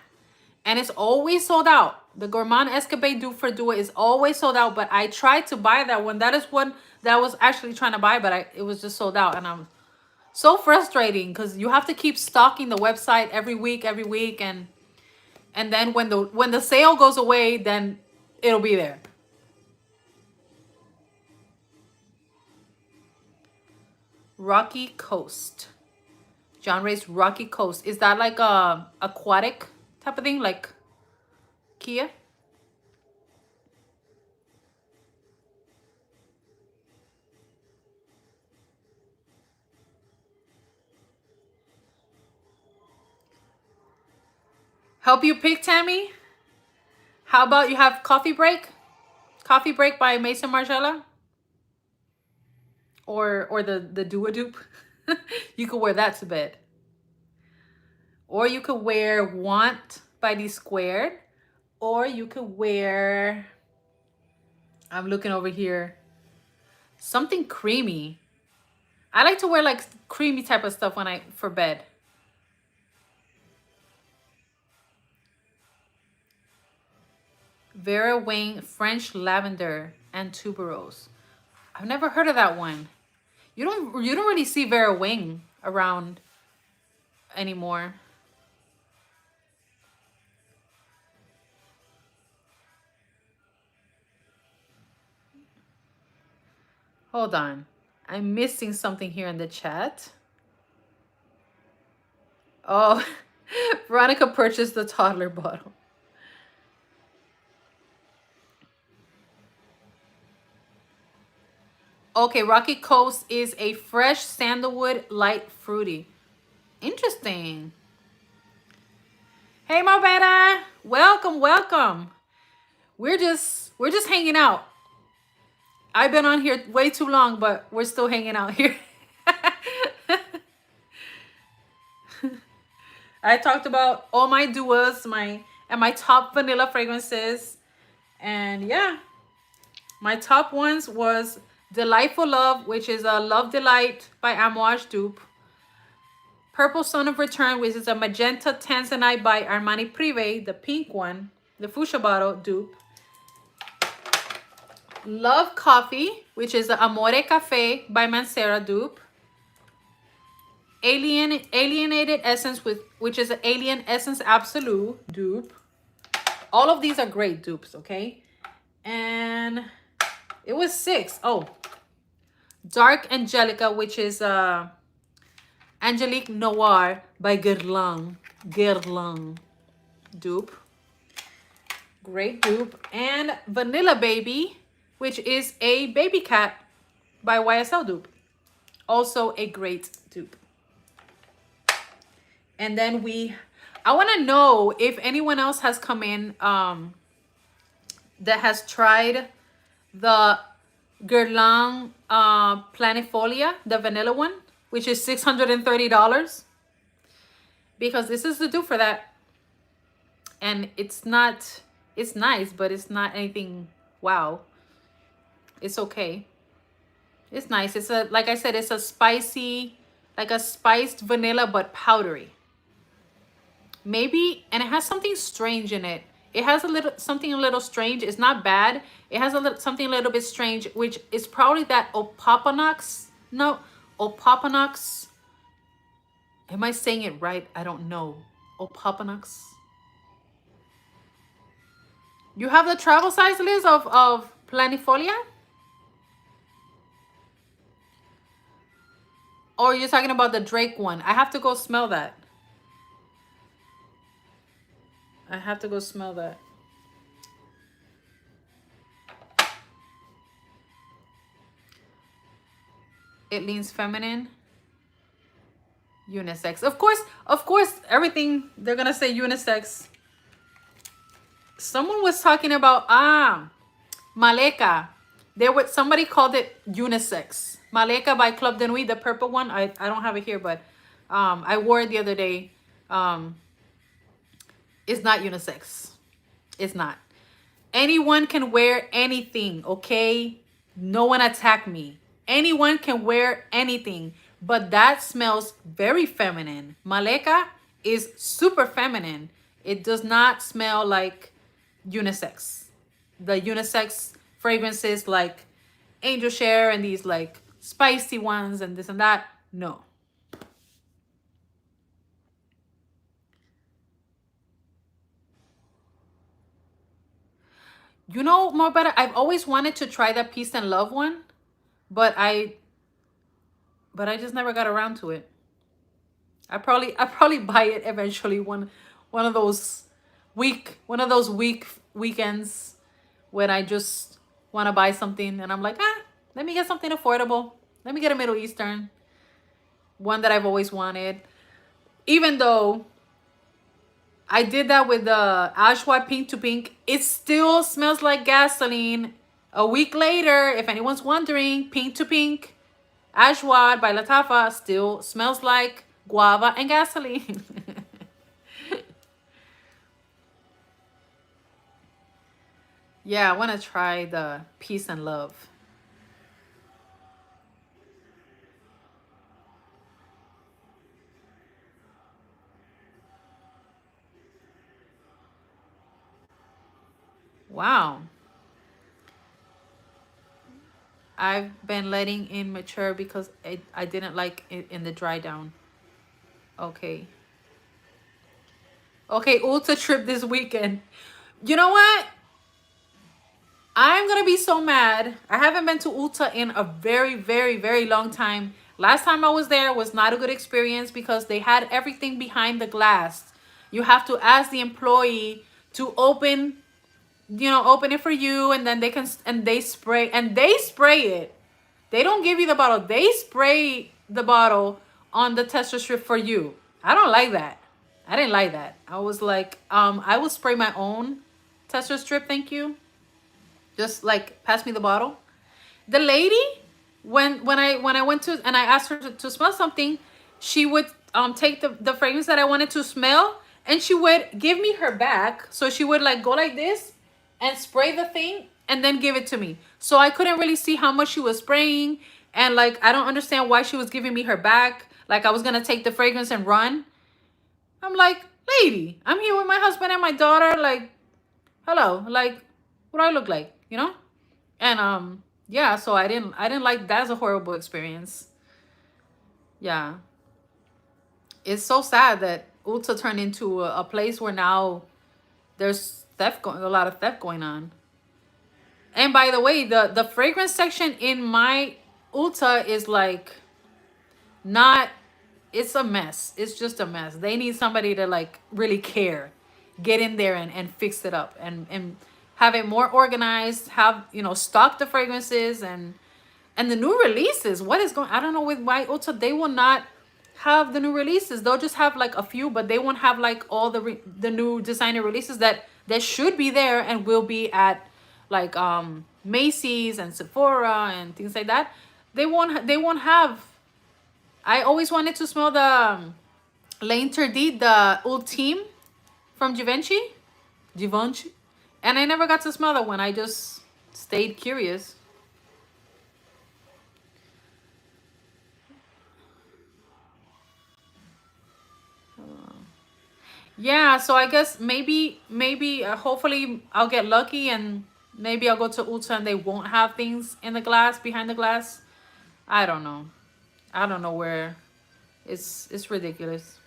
[SPEAKER 1] And it's always sold out. The Gourmand Escapade Duour is always sold out. But I tried to buy that one. That is one that I was actually trying to buy, but it was just sold out. And I'm so frustrating because you have to keep stocking the website every week, and then when the sale goes away, then it'll be there. Rocky Coast. John Ray's Rocky Coast. Is that like a aquatic type of thing, like Kia? Help you pick, Tammy? How about you have Coffee Break? Coffee Break by Mason Margiela? Or the Duour. You could wear that to bed. Or you could wear Want by D Squared. Or you could wear, I'm looking over here, something creamy. I like to wear like creamy type of stuff for bed. Vera Wang French Lavender and Tuberose. I've never heard of that one. You don't really see Vera Wang around anymore. Hold on. I'm missing something here in the chat. Oh, Veronica purchased the toddler bottle. Okay, Rocky Coast is a fresh sandalwood light fruity. Interesting. Hey, Marbella. Welcome, welcome. We're just hanging out. I've been on here way too long, but we're still hanging out here. I talked about all my duos, my top vanilla fragrances. And yeah, my top ones was Delightful Love, which is a Love Delight by Amouage dupe. Purple Sun of Return, which is a Magenta Tanzanite by Armani Privé, the pink one, the fuchsia bottle dupe. Love Coffee, which is the Amore Cafe by Mancera dupe. Alienated Essence, which is an Alien Essence Absolute dupe. All of these are great dupes, okay? And it was 6. Oh, Dark Angelica, which is Angelique Noir by Guerlain dupe. Great dupe. And Vanilla Baby, which is a Baby Cat by YSL dupe. Also a great dupe. And then I want to know if anyone else has come in that has tried the Guerlain Planifolia, the vanilla one, which is $630. Because this is the dupe for that. And it's nice, but it's not anything wow. It's okay. It's nice. It's like I said, it's a spicy, like a spiced vanilla, but powdery. Maybe, and it has something strange in it. It has something a little strange. It's not bad. It has something a little bit strange, which is probably that Opopanax. No, Opopanax. Am I saying it right? I don't know. Opopanax. You have the travel size list of Planifolia? Or you're talking about the Drake one? I have to go smell that. I have to go smell that. It leans feminine. Unisex. Of course, everything they're gonna say unisex. Someone was talking about Maleka. Somebody called it unisex. Maleka by Club de Nuit, the purple one. I don't have it here, but I wore it the other day. It's not unisex. It's not. Anyone can wear anything, okay? No one attack me. Anyone can wear anything, but that smells very feminine. Maleka is super feminine. It does not smell like unisex. The unisex fragrances like Angel Share and these like spicy ones and this and that, no. You know, Marbella, I've always wanted to try that Peace and Love one, but I just never got around to it. I probably buy it eventually one of those weekends when I just want to buy something and I'm like, let me get something affordable. Let me get a Middle Eastern one that I've always wanted. Even though I did that with the Ashwa Pink to Pink, it still smells like gasoline. A week later, if anyone's wondering, Pink to Pink Ashwa by Latafa still smells like guava and gasoline. Yeah, I want to try the Peace and Love. Wow. I've been letting in mature because I didn't like it in the dry down. Okay. Okay, Ulta trip this weekend. You know what? I'm gonna be so mad. I haven't been to Ulta in a very, very, very long time. Last time I was there was not a good experience because they had everything behind the glass. You have to ask the employee to open it for you, and then they spray it. They don't give you the bottle. They spray the bottle on the tester strip for you. I don't like that. I didn't like that. I was like, I will spray my own tester strip, thank you. Just like pass me the bottle. The lady, when I went to and I asked her to smell something, she would take the fragrance that I wanted to smell, and she would give me her back. So she would like go like this and spray the thing and then give it to me. So I couldn't really see how much she was spraying, and like I don't understand why she was giving me her back. Like I was gonna take the fragrance and run. I'm like, lady, I'm here with my husband and my daughter. Like, hello, like, what do I look like? You know? And yeah, so I didn't like, that's a horrible experience. Yeah. It's so sad that Ulta turned into a place where now there's a lot of theft going on. And by the way, the fragrance section in my Ulta is like not, it's a mess. It's just a mess. They need somebody to like really care, get in there and fix it up and have it more organized, have, you know, stock the fragrances and the new releases. What is going, I don't know with why Ulta, they will not have the new releases. They'll just have like a few, but they won't have like all the new designer releases that should be there and will be at like Macy's and Sephora and things like that. They won't have. I always wanted to smell the L'Interdit, the Ultime from Givenchy, and I never got to smell that one. I just stayed curious. Yeah, so I guess maybe hopefully I'll get lucky and maybe I'll go to Ulta and they won't have things in the glass, behind the glass. I don't know. I don't know where. It's ridiculous.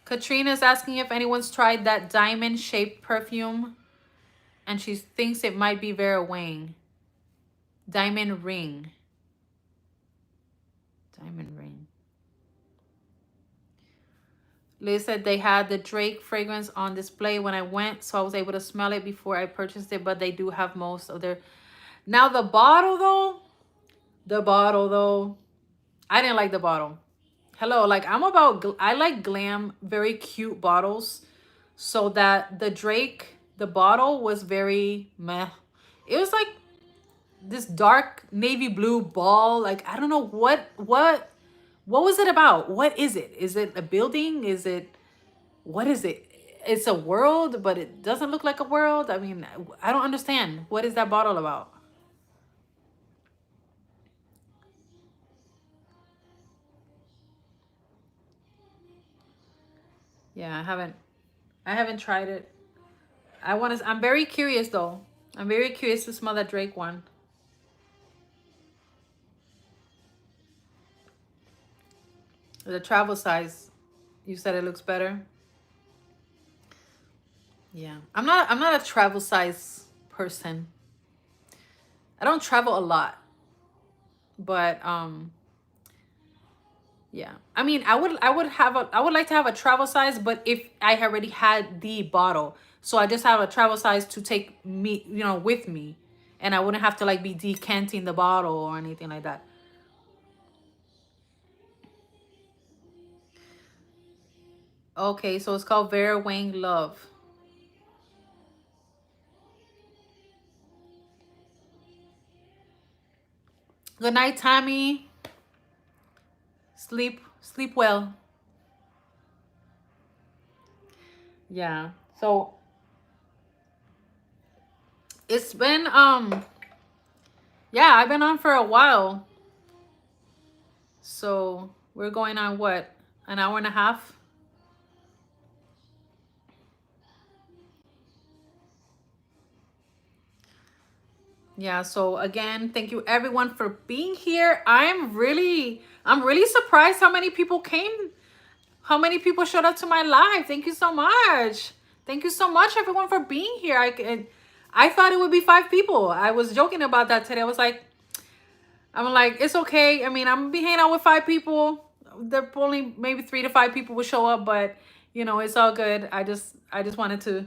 [SPEAKER 1] Katrina's asking if anyone's tried that diamond shaped perfume, and she thinks it might be Vera Wang. Diamond ring. Diamond ring. Liz said they had the Drake fragrance on display when I went, so I was able to smell it before I purchased it, but they do have most of their... Now the bottle though, I didn't like the bottle. Hello, like I like glam, very cute bottles. So that the Drake, the bottle was very meh. It was like this dark navy blue ball. Like, I don't know what was it about? What is it? Is it a building? Is it, what is it? It's a world, but it doesn't look like a world. I mean, I don't understand. What is that bottle about? Yeah, I haven't tried it. I'm very curious though. I'm very curious to smell that Drake one. The travel size, you said it looks better. Yeah. I'm not a travel size person. I don't travel a lot. But yeah. I mean, I would like to have a travel size, but if I already had the bottle. So I just have a travel size to take me, you know, with me. And I wouldn't have to like be decanting the bottle or anything like that. Okay, so it's called Vera Wang Love. Good night, Tammy. Sleep well. Yeah. So it's been yeah, I've been on for a while. So we're going on what? An hour and a half? Yeah, so again, thank you everyone for being here. I'm really surprised how many people came, how many people showed up to my live. Thank you so much. Thank you so much everyone for being here. I thought it would be 5 people. I was joking about that today. I'm like, it's okay. I mean, I'm gonna be hanging out with 5 people. There only maybe 3 to 5 people will show up, but you know, it's all good. I just wanted to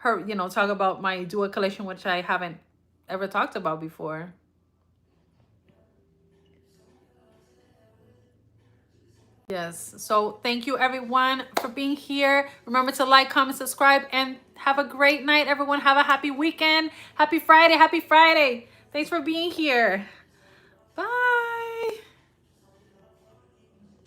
[SPEAKER 1] her, you know, talk about my Duour collection, which I haven't ever talked about before. Yes. So thank you everyone for being here. Remember to like, comment, subscribe, and have a great night, everyone. Have a happy weekend. Happy Friday. Happy Friday. Thanks for being here. Bye.